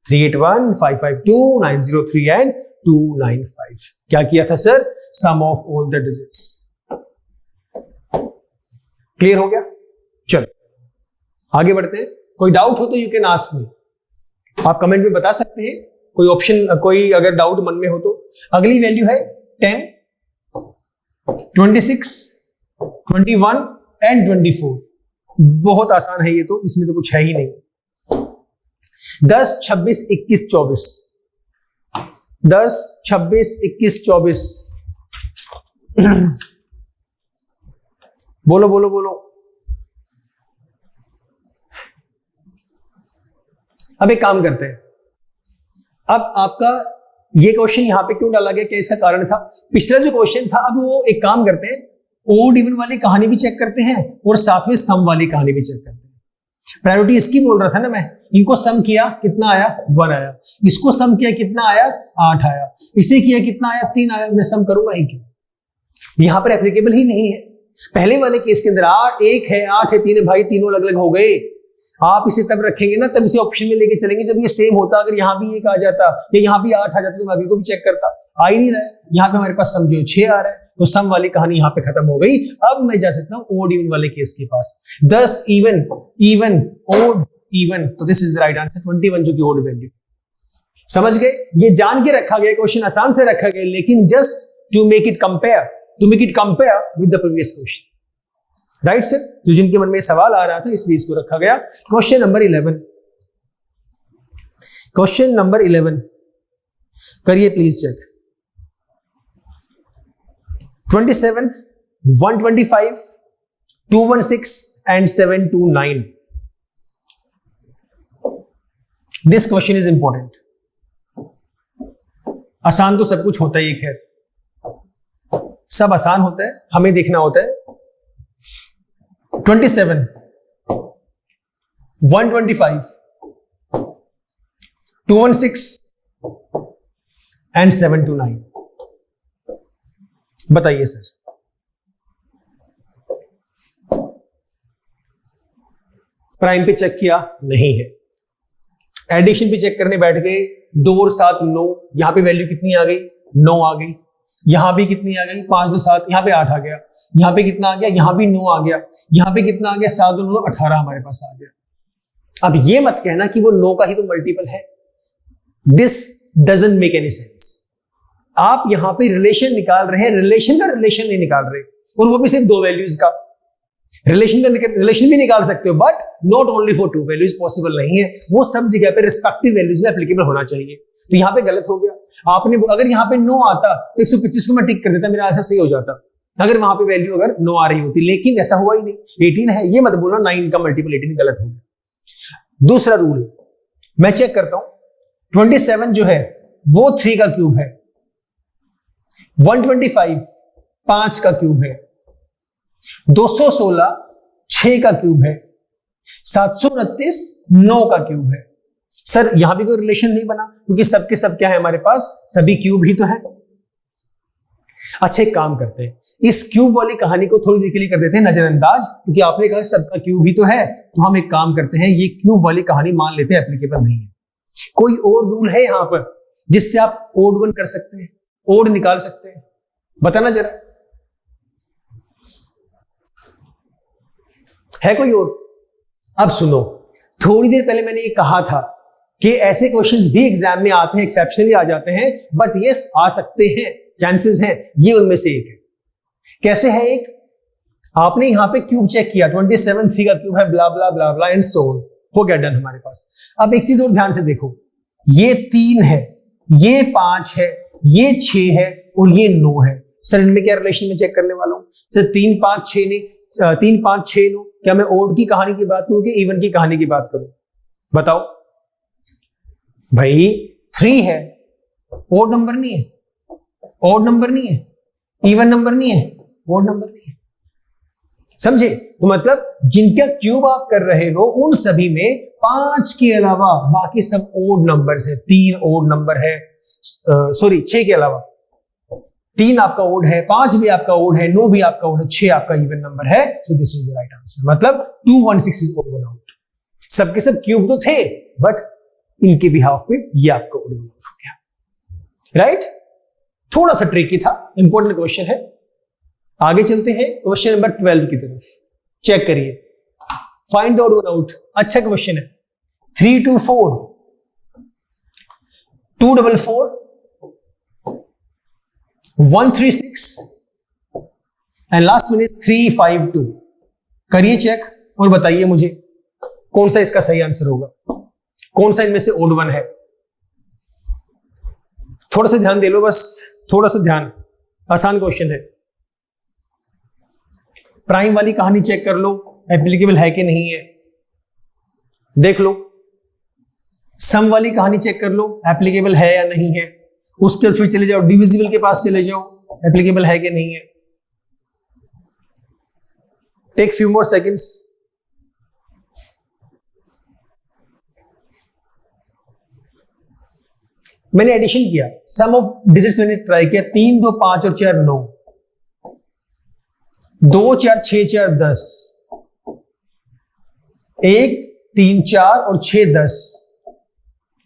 381, 552, 903 and 295। क्या किया था सर? Sum of all the digits. Clear हो गया? चलो आगे बढ़ते हैं। कोई डाउट हो तो यू कैन आस्क मी, आप कमेंट में बता सकते हैं। कोई ऑप्शन, कोई अगर डाउट मन में हो तो। अगली वैल्यू है 10, 26, 21 एंड 24। बहुत आसान है ये तो, इसमें तो कुछ है ही नहीं। 10, 26, 21, 24। 10, 26, 21, 24। बोलो बोलो बोलो। अब एक काम करते हैं। अब आपका ये क्वेश्चन यहां पे क्यों डाला गया, क्या इसका कारण था? पिछला जो क्वेश्चन था, अब वो एक काम करते हैं, ओड इवन वाली कहानी भी चेक करते हैं और साथ में सम वाली कहानी भी चेक करते हैं। प्रायोरिटी इसकी बोल रहा था ना मैं। इनको सम किया, कितना आया? 1 आया। इसको सम किया, कितना आया? 8 आया। इसे किया, कितना आया? 3 आया। मैं सम करूंगा ही क्यों? यहां पर एप्लीकेबल ही नहीं है। पहले वाले केस के अंदर 8 1 है, 8 है, 3 है, भाई तीनों अलग अलग हो गए। आप इसे तब रखेंगे ना, तब इसे ऑप्शन में लेके चलेंगे जब ये सेम होता। अगर यहाँ भी 1 आ जाता या यहाँ भी 8 आ जाता तो मैं अभी को भी चेक करता। आ ही नहीं रहा है। यहाँ पे हमारे पास सम जो 6 आ रहा है, तो सम वाली कहानी यहाँ पे खत्म हो गई। अब मैं जा सकता हूँ ओड इवन वाले केस के पास। 10 इवन, इवन, ओड, इवन, तो this is the right answer 21, जो कि ओड वैल्यू। समझ गए? ये जान के रखा गया, क्वेश्चन आसान से रखा गया, लेकिन just to make it compare with the previous question. Right sir? जो जिनके मन में सवाल आ रहा था इसलिए इसको रखा गया। क्वेश्चन नंबर 11, क्वेश्चन नंबर 11 करिए please check. 27, 125, 216 and 729। This question is important. आसान तो सब कुछ होता ही है, खैर सब आसान होता है, हमें देखना होता है। 27, 125, 216 एंड 729। बताइए सर। प्राइम पे चेक किया, नहीं है। एडिशन पे चेक करने बैठ गए, 2 और 7 9। यहां पे वैल्यू कितनी आ गई? 9 आ गई। यहां भी कितनी आ गई? 5 2 7। यहां पे 8 आ गया। यहां पे कितना आ गया? यहां भी 9 आ गया। यहां पे कितना आ गया? 7 2 9 18 हमारे पास आ गया। अब ये मत कहना कि वो 9 का ही तो मल्टीपल है। This doesn't make any sense. आप यहां पे रिलेशन निकाल रहे हैं, रिलेशन का रिलेशन नहीं निकाल रहे, और वो भी सिर्फ 2 वैल्यूज का। रिलेशन भी निकाल सकते हो, but not only for 2 values, possible नहीं है। वो सब जगह पे रिस्पेक्टिव वैल्यूज में एप्लीकेबल होना चाहिए। तो यहां पे गलत हो गया। आपने अगर यहां पे 9 आता तो 125 को मैं टिक कर देता, मेरा आंसर सही हो जाता। अगर वहां पे वैल्यू अगर 9 आ रही होती, लेकिन ऐसा हुआ ही नहीं। 18 है, ये मत बोलना 9 का मल्टीपल 18, गलत हो गया। दूसरा रूल मैं चेक करता हूं। 27 जो है वो 3 का क्यूब है। 125 5 का क्यूब है, 216 6 का क्यूब है, 729 9 का क्यूब है। सर यहां भी कोई रिलेशन नहीं बना क्योंकि सबके सब क्या है हमारे पास, सभी क्यूब ही तो है। अच्छा एक काम करते हैं, इस क्यूब वाली कहानी को थोड़ी देर के लिए कर देते हैं नजरअंदाज, क्योंकि आपने कहा सबका क्यूब ही तो है। तो हम एक काम करते हैं, ये क्यूब वाली कहानी मान लेते हैं एप्लीकेबल नहीं है। कोई और रूल है यहां पर जिससे आप ओड वन कर सकते हैं, ओड निकाल सकते हैं? बताना जरा, है कोई और? अब सुनो, थोड़ी देर पहले मैंने ये कहा था कि ऐसे क्वेश्चंस भी एग्जाम में आते हैं, एक्सेप्शनली आ जाते हैं, बट यस आ सकते हैं, चांसेस हैं। ये उनमें से एक है। कैसे है? एक आपने यहां पे क्यूब चेक किया, 27 3 का क्यूब है, ब्ला ब्ला ब्ला ब्ला एंड सो ऑन, हो गया डन हमारे पास। अब एक चीज और ध्यान से देखो, ये 3 है, ये 5 है, ये 6 है और ये 9 है। सर इनमें क्या रिलेशन में चेक करने वाला हूं? सर 3 5 6 नहीं, 3 5 6 9, क्या मैं ओड की कहानी की बात करूं कि इवन की कहानी की बात करूं? बताओ भाई। 3 है, ओड नंबर नहीं है, ओड नंबर नहीं है, इवन नंबर नहीं है, ओड नंबर नहीं है। समझे? तो मतलब जिनका क्यूब आप कर रहे हो उन सभी में 5 के अलावा बाकी सब ओड नंबर्स है। 3 ओड नंबर है, सॉरी 6 के अलावा 3 आपका ओड है, 5 भी आपका ओड है, 9 भी आपका ओड है, 6 आपका इवन नंबर है। So this is the right answer. मतलब 216 इज ओड वन आउट। सबके सब क्यूब तो थे बट इनके बिहाफ पे ये आपका ओड वन आउट हो गया। राइट? थोड़ा सा ट्रिकी था, इंपॉर्टेंट क्वेश्चन है। आगे चलते हैं क्वेश्चन नंबर 12 की तरफ। चेक करिए, find the odd one out. अच्छा क्वेश्चन है। 3 2 4, 2 4 4, 1 3 6 एंड लास्ट वन इज 3 5 2। करिए चेक और बताइए मुझे कौन सा इसका सही आंसर होगा, कौन सा इनमें से ओड वन है। थोड़ा सा ध्यान दे लो, बस थोड़ा सा ध्यान। आसान क्वेश्चन है। प्राइम वाली कहानी चेक कर लो, एप्लीकेबल है कि नहीं है, देख लो। सम वाली कहानी चेक कर लो, एप्लीकेबल है या नहीं है। उसके फिर चले जाओ डिविजिबल के पास चले जाओ, एप्लीकेबल है कि नहीं है। Take few more seconds. मैंने एडिशन किया, सम ऑफ डिजिट्स मैंने ट्राई किया, 3 2 5 और 4 9, 2 4 6 4 10, 1 3 4 और 6 10,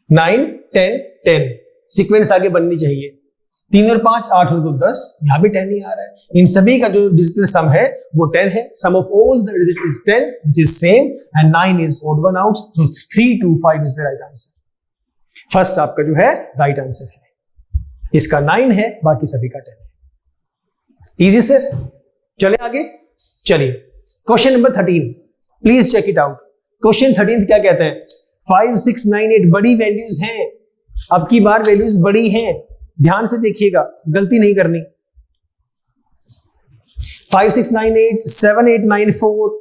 9 10 10। सीक्वेंस आगे बननी चाहिए। 3 और 5 8 और 2 10, यहां भी 10 ही आ रहा है। इन सभी का जो डिजिटल सम है वो 10 है। Sum of all the digit is 10 which is same and 9 is odd one out. So 3 2 5 is the right answer. First आपका जो है राइट आंसर है, इसका 9 है, बाकी सभी का 10 है। Easy sir. चले आगे, चलिए question number 13, please check it out. Question 13 क्या कहते हैं? 5 6 9 8 बड़ी वैल्यूज हैं, अब की बार वैल्यूज बड़ी हैं, ध्यान से देखिएगा, गलती नहीं करनी। 5 6 9 8 7 8 9 4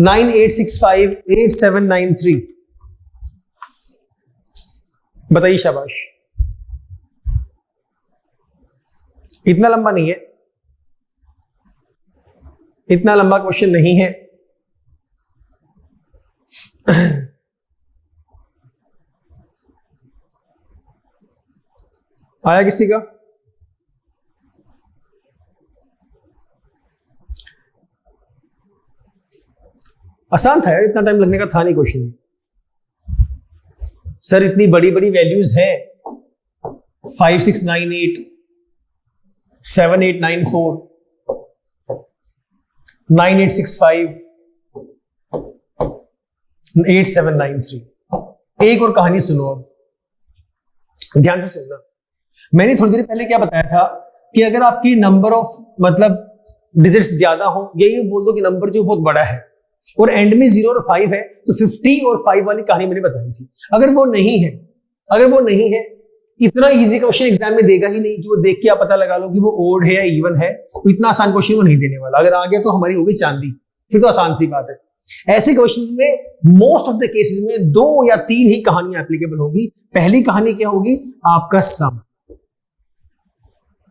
9 8 6 5 8 7 9 3। बताइए शाबाश। इतना लंबा नहीं है, इतना लंबा क्वेश्चन नहीं है। आया किसी का? आसान था यार, इतना टाइम लगने का था नहीं क्वेश्चन। सर इतनी बड़ी बड़ी वैल्यूज हैं, 5 6 9 8 7 8 9 4 9 8 6 5 8 7 9 3। एक और कहानी सुनो, अब ध्यान से सुनना। मैंने थोड़ी देर पहले क्या बताया था कि अगर आपकी नंबर ऑफ मतलब डिजिट्स ज्यादा हो, यही बोल दो कि नंबर जो बहुत बड़ा है और एंड में 0 और 5 है, तो 50 और 5 वाली कहानी मैंने बताई थी। अगर वो नहीं है, अगर वो नहीं है, इतना इजी क्वेश्चन एग्जाम में देगा ही नहीं कि वो देख के आप पता लगा लो कि वो ओड है या इवन है। तो इतना आसान क्वेश्चन वो नहीं देने वाला। अगर आ गया तो हमारी होगी चांदी, फिर तो आसान सी बात है। ऐसे क्वेश्चन में मोस्ट ऑफ द केसेस में 2 या 3 ही कहानियां एप्लीकेबल होगी। पहली कहानी क्या होगी? आपका सम।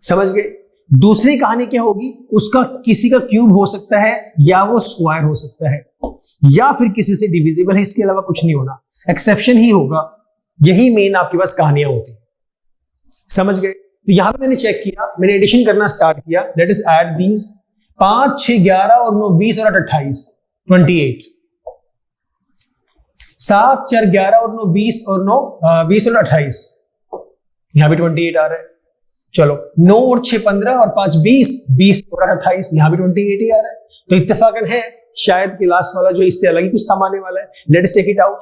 समझ गए? दूसरी कहानी क्या होगी, उसका किसी का क्यूब हो सकता है या वो स्क्वायर हो सकता है या फिर किसी से डिविजिबल है, इसके अलावा कुछ नहीं होना, एक्सेप्शन ही होगा। यही मेन आपके पास कहानियां होती हैं। समझ गए? तो यहां पे मैंने चेक किया, मैंने एडिशन करना स्टार्ट किया। लेट अस ऐड दीज 5 6 11 और 9 20 और 8 28 28। 7 4 11 और 9 20 और 9 20 और 28, यहां भी 28 आ रहा है। चलो 9 और 6 15 और 5 20 20 और 28, यहां भी 28 ही आ रहा है। तो इत्तेफाकन है शायद कि लास्ट वाला जो इससे अलग ही कुछ सामान वाला है। Let's check it out.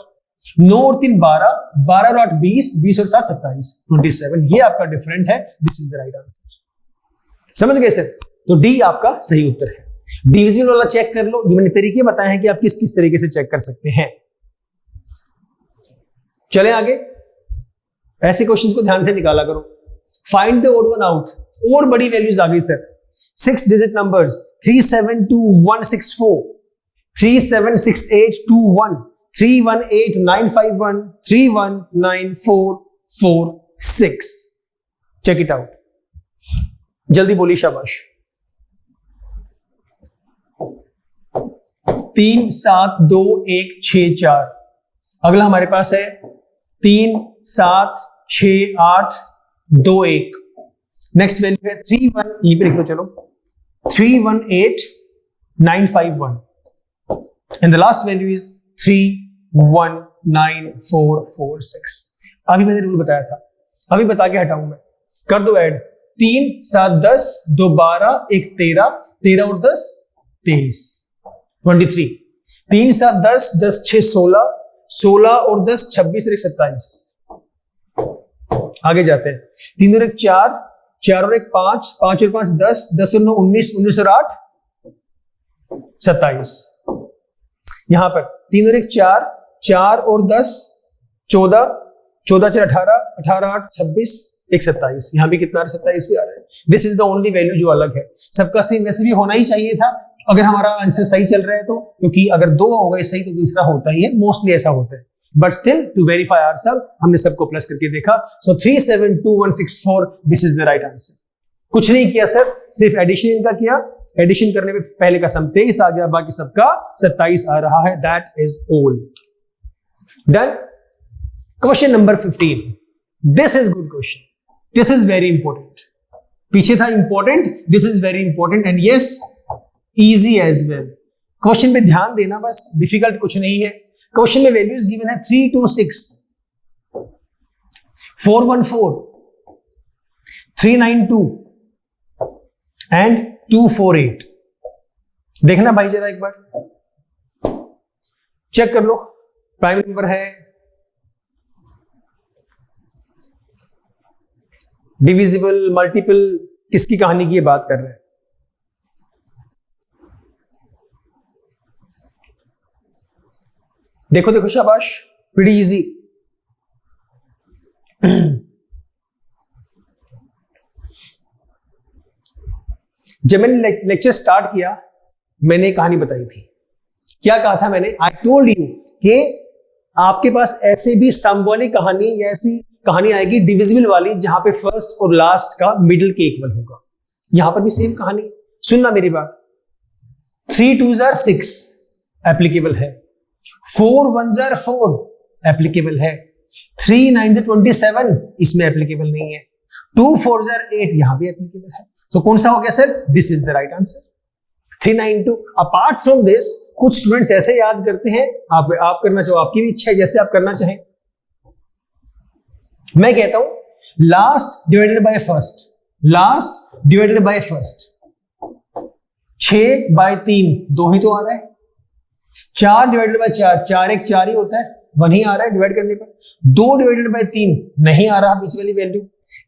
9 और 3 12 12 और 8 20 20 और 7 27 27, ये आपका डिफरेंट है। This is the right answer. समझ गए सर? तो डी आपका सही उत्तर है। डिविजिबल वाला चेक कर लो, ये मैंने तरीके बताए हैं कि आप किस किस तरीके से चेक कर सकते हैं। चले आगे, ऐसे क्वेश्चंस को ध्यान से निकाला करो। Find the odd one out, और बड़ी वैल्यूज आ गई sir. 6 digit numbers 372164, 376821, 318951, 319446। Check it out, जल्दी बोली, शाबाश। 3 7 2 1 6 4। अगला हमारे पास है 3 7 6 8 2 1। नेक्स्ट वैल्यू है 31, ये भी लिख लो चलो, 318951 and the last value is 319446। अभी मैंने रूल बताया था, अभी बता के हटाऊं मैं। कर दो ऐड। 3 7 10 2 12 1 13 13 और 10 23 23। 3 7 10 10 6 16 16 और 10 26 और 1 27। आगे जाते हैं। 3 और 1 4 4 और 1 5 5 और 5 10 10 और 9 19 19 और 8 27। यहां पर 3 और 1 4 4 और 10 14 14 4 18 18 8 26 1 27। यहां भी कितना 27 ही आ रहा है। This is the only value जो अलग है। सबका सेम वैसे भी होना ही चाहिए था अगर हमारा आंसर सही चल रहा है तो, क्योंकि अगर 2 हो गए सही तो दूसरा होता ही है, मोस्टली ऐसा होता है। But still to verify ourselves हमने सबको प्लस करके देखा। सो 372164 this is the right answer. कुछ नहीं किया सर, सिर्फ एडिशन इनका किया। एडिशन करने में पहले का सम 23 आ गया, बाकी सबका 27 आ रहा है। That is all done. Question number 15। This is good question, this is very important. पीछे था important, this is very important and yes easy as well. Question पे ध्यान देना, बस डिफिकल्ट कुछ नहीं है। क्वेश्चन में वैल्यूज गिवन है 326 414 392 एंड 248। देखना भाई जरा एक बार चेक कर लो। प्राइम नंबर है, डिविजिबल, मल्टीपल, किसकी कहानी की ये बात कर रहे हैं। देखो देखो, शाबाश, प्रीटी इजी। जब मैंने लेक्चर स्टार्ट किया मैंने कहानी बताई थी। क्या कहा था मैंने? आई टोल्ड यू कि आपके पास ऐसे भी सम वाली कहानी या ऐसी कहानी आएगी डिविजिबल वाली जहां पे फर्स्ट और लास्ट का मिडिल के इक्वल होगा। यहां पर भी सेम कहानी। सुनना मेरी बात। 3 2s are 6 एप्लीकेबल है, 4 1s are 4 एप्लीकेबल है, 3 9s are 27 इसमें एप्लीकेबल नहीं है, 2 4s are 8 यहां भी एप्लीकेबल है। तो कौन सा हो गया sir? This is the right answer 392। Apart from this कुछ स्टूडेंट्स ऐसे याद करते हैं, आप करना चाहो, आपकी भी इच्छा है, जैसे आप करना चाहें। मैं कहता हूं last divided by first, last divided by first, 6/3 2 ही तो आ रहा है। 4 डिवाइडेड बाय 4 4 1 4 ही होता है, 1 ही आ रहा है डिवाइड करने पर। 2 डिवाइडेड बाय 3 नहीं आ रहा बीच वाली वैल्यू।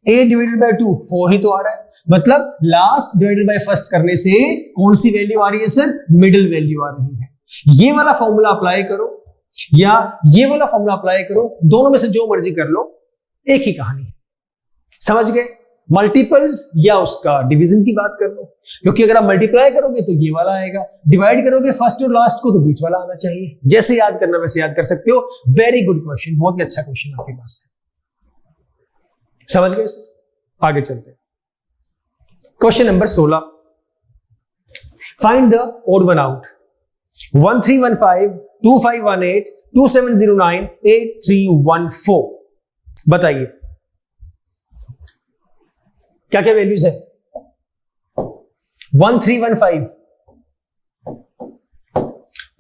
8 डिवाइडेड बाय 2 4 ही तो आ रहा है। मतलब लास्ट डिवाइडेड बाय फर्स्ट करने से कौन सी वैल्यू आ रही है सर? मिडिल वैल्यू आ रही है। ये वाला फॉर्मूला अप्लाई करो या ये वाला फॉर्मूला अप्लाई करो, दोनों में से जो मर्जी कर लो, एक ही कहानी है। समझ गए? मल्टीपल्स या उसका डिवीजन की बात कर लो, क्योंकि अगर आप मल्टीप्लाई करोगे तो ये वाला आएगा, डिवाइड करोगे फर्स्ट और लास्ट को तो बीच वाला आना चाहिए। जैसे याद करना वैसे याद कर सकते हो। वेरी गुड क्वेश्चन, बहुत ही अच्छा क्वेश्चन आपके पास है। समझ गए सर? आगे चलते हैं। Question number 16, find the odd one out. 1315, 2518, 2709, 8314। बताइए क्या क्या वैल्यूज है। 1315,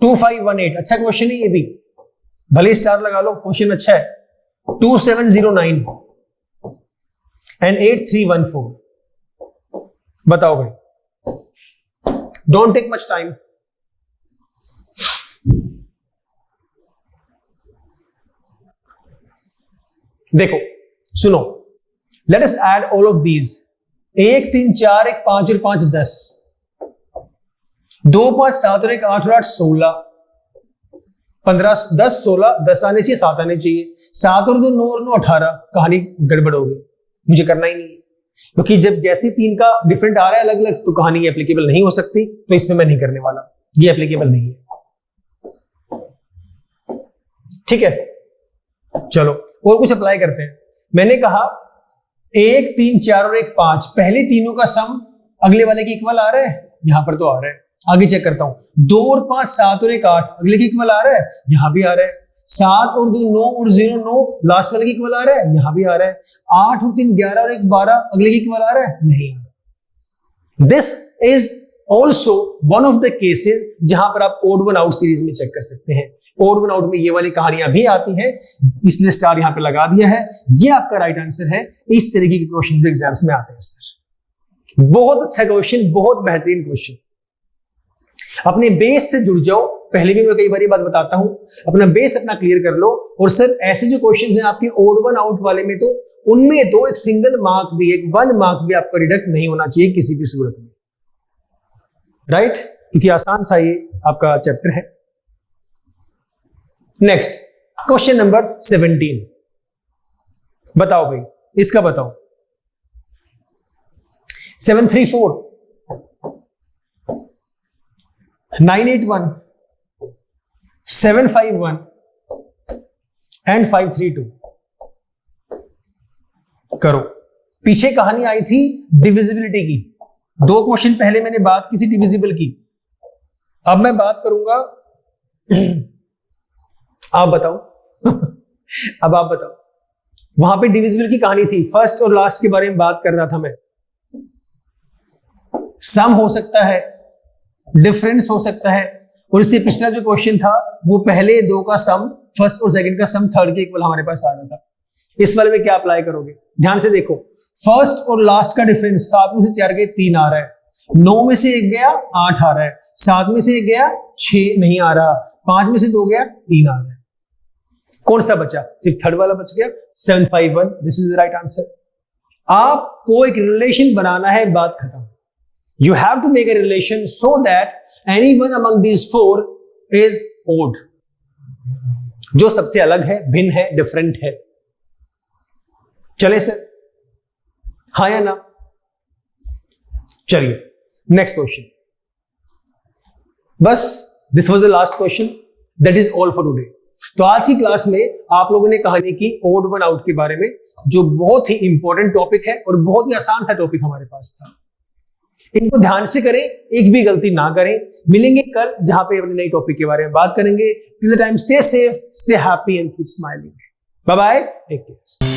2518, अच्छा क्वेश्चन है ये भी, भले स्टार लगा लो, क्वेश्चन अच्छा है। 2709 एंड 8314। बताओ भाई, डोंट टेक मच टाइम। देखो सुनो, let us add all of these. 1 3 4 1 5 और 5 10, 2 5 7 और 1 8 और 8 16, 15 10 16, 10 आने चाहिए, 7 आने चाहिए, 7 और 2 9 और 9 18। कहानी गड़बड़ हो गई, मुझे करना ही नहीं है, क्योंकि जब जैसे 3 का डिफरेंट आ रहा है अलग अलग, तो कहानी एप्लीकेबल नहीं हो सकती, तो इसमें मैं नहीं करने वाला, ये एप्लीकेबल नहीं है। ठीक है, चलो और कुछ अप्लाई करते हैं। मैंने कहा 1 3 4 और 1 5, पहले तीनों का सम अगले वाले के इक्वल आ रहा है, यहां पर तो आ रहा है। आगे चेक करता हूं, 2 और 5 7 और 1 8, अगले के इक्वल आ रहा है, यहां भी आ रहा है। 7 और 2 9 और 0 9, लास्ट वाले के इक्वल आ रहा है, यहां भी आ रहा है। 8 और 3 11 और 1 12, अगले के इक्वल आ रहा है, नहीं आ रहा। This is also one of the cases जहां पर आप ओड वन आउट सीरीज में चेक कर सकते हैं। ओड वन आउट में ये वाली कहानियां भी आती हैं, इसलिए स्टार यहां पे लगा दिया है। ये आपका राइट आंसर है। इस तरीके के क्वेश्चंस भी एग्जाम्स में आते हैं सर। बहुत अच्छा क्वेश्चन, बहुत बेहतरीन क्वेश्चन। अपने बेस से जुड़ जाओ, पहले भी मैं कई बार ये बात बताता हूं, अपना बेस अपना क्लियर कर लो। और सर ऐसे जो क्वेश्चंस हैं आपके ओड वन आउट वाले में, तो उनमें तो एक सिंगल मार्क भी, एक 1 मार्क भी आपका डिडक्ट नहीं होना चाहिए किसी भी सूरत में, राइट? क्योंकि आसान सा ये आपका चैप्टर है। नेक्स्ट क्वेश्चन नंबर 17, बताओ भाई, इसका बताओ। 734, 981, 751 एंड 532। करो। पीछे कहानी आई थी डिविजिबिलिटी की, 2 क्वेश्चन पहले मैंने बात की थी डिविजिबल की। अब मैं बात करूंगा आप बताओ अब आप बताओ। वहां पे डिविजिबल की कहानी थी, फर्स्ट और लास्ट के बारे में बात कर रहा था मैं। सम हो सकता है, डिफरेंस हो सकता है, और इससे पिछला जो क्वेश्चन था वो पहले 2 का सम, फर्स्ट और सेकंड का सम थर्ड के इक्वल हमारे पास आ रहा था। इस वाले में क्या अप्लाई करोगे? ध्यान से देखो, फर्स्ट और लास्ट का डिफरेंस 7 में से 4 गए 3 आ रहा है, 9 में से 1 गया 8 आ रहा है, 7 में से 1 गया 6 नहीं आ रहा, 5 में से 2 गया 3 आ रहा है। कौन सा बचा? सिर्फ थर्ड वाला बच गया, 751। This is the right answer. आपको एक रिलेशन बनाना है, बात खत्म। You have to make a relation so that anyone among these 4 is odd, जो सबसे अलग है, भिन्न है, डिफरेंट है। चले सर, हाँ या ना? चलिए नेक्स्ट क्वेश्चन। बस this was the last question, that is all for today. तो आज की क्लास में आप लोगों ने कहानी की ओड वन आउट के बारे में, जो बहुत ही इंपॉर्टेंट टॉपिक है और बहुत ही आसान सा टॉपिक हमारे पास था। इनको ध्यान से करें, एक भी गलती ना करें। मिलेंगे कल जहां पे अपने नई टॉपिक के बारे में बात करेंगे। Till the time stay safe, stay happy and keep smiling. Bye bye, take care.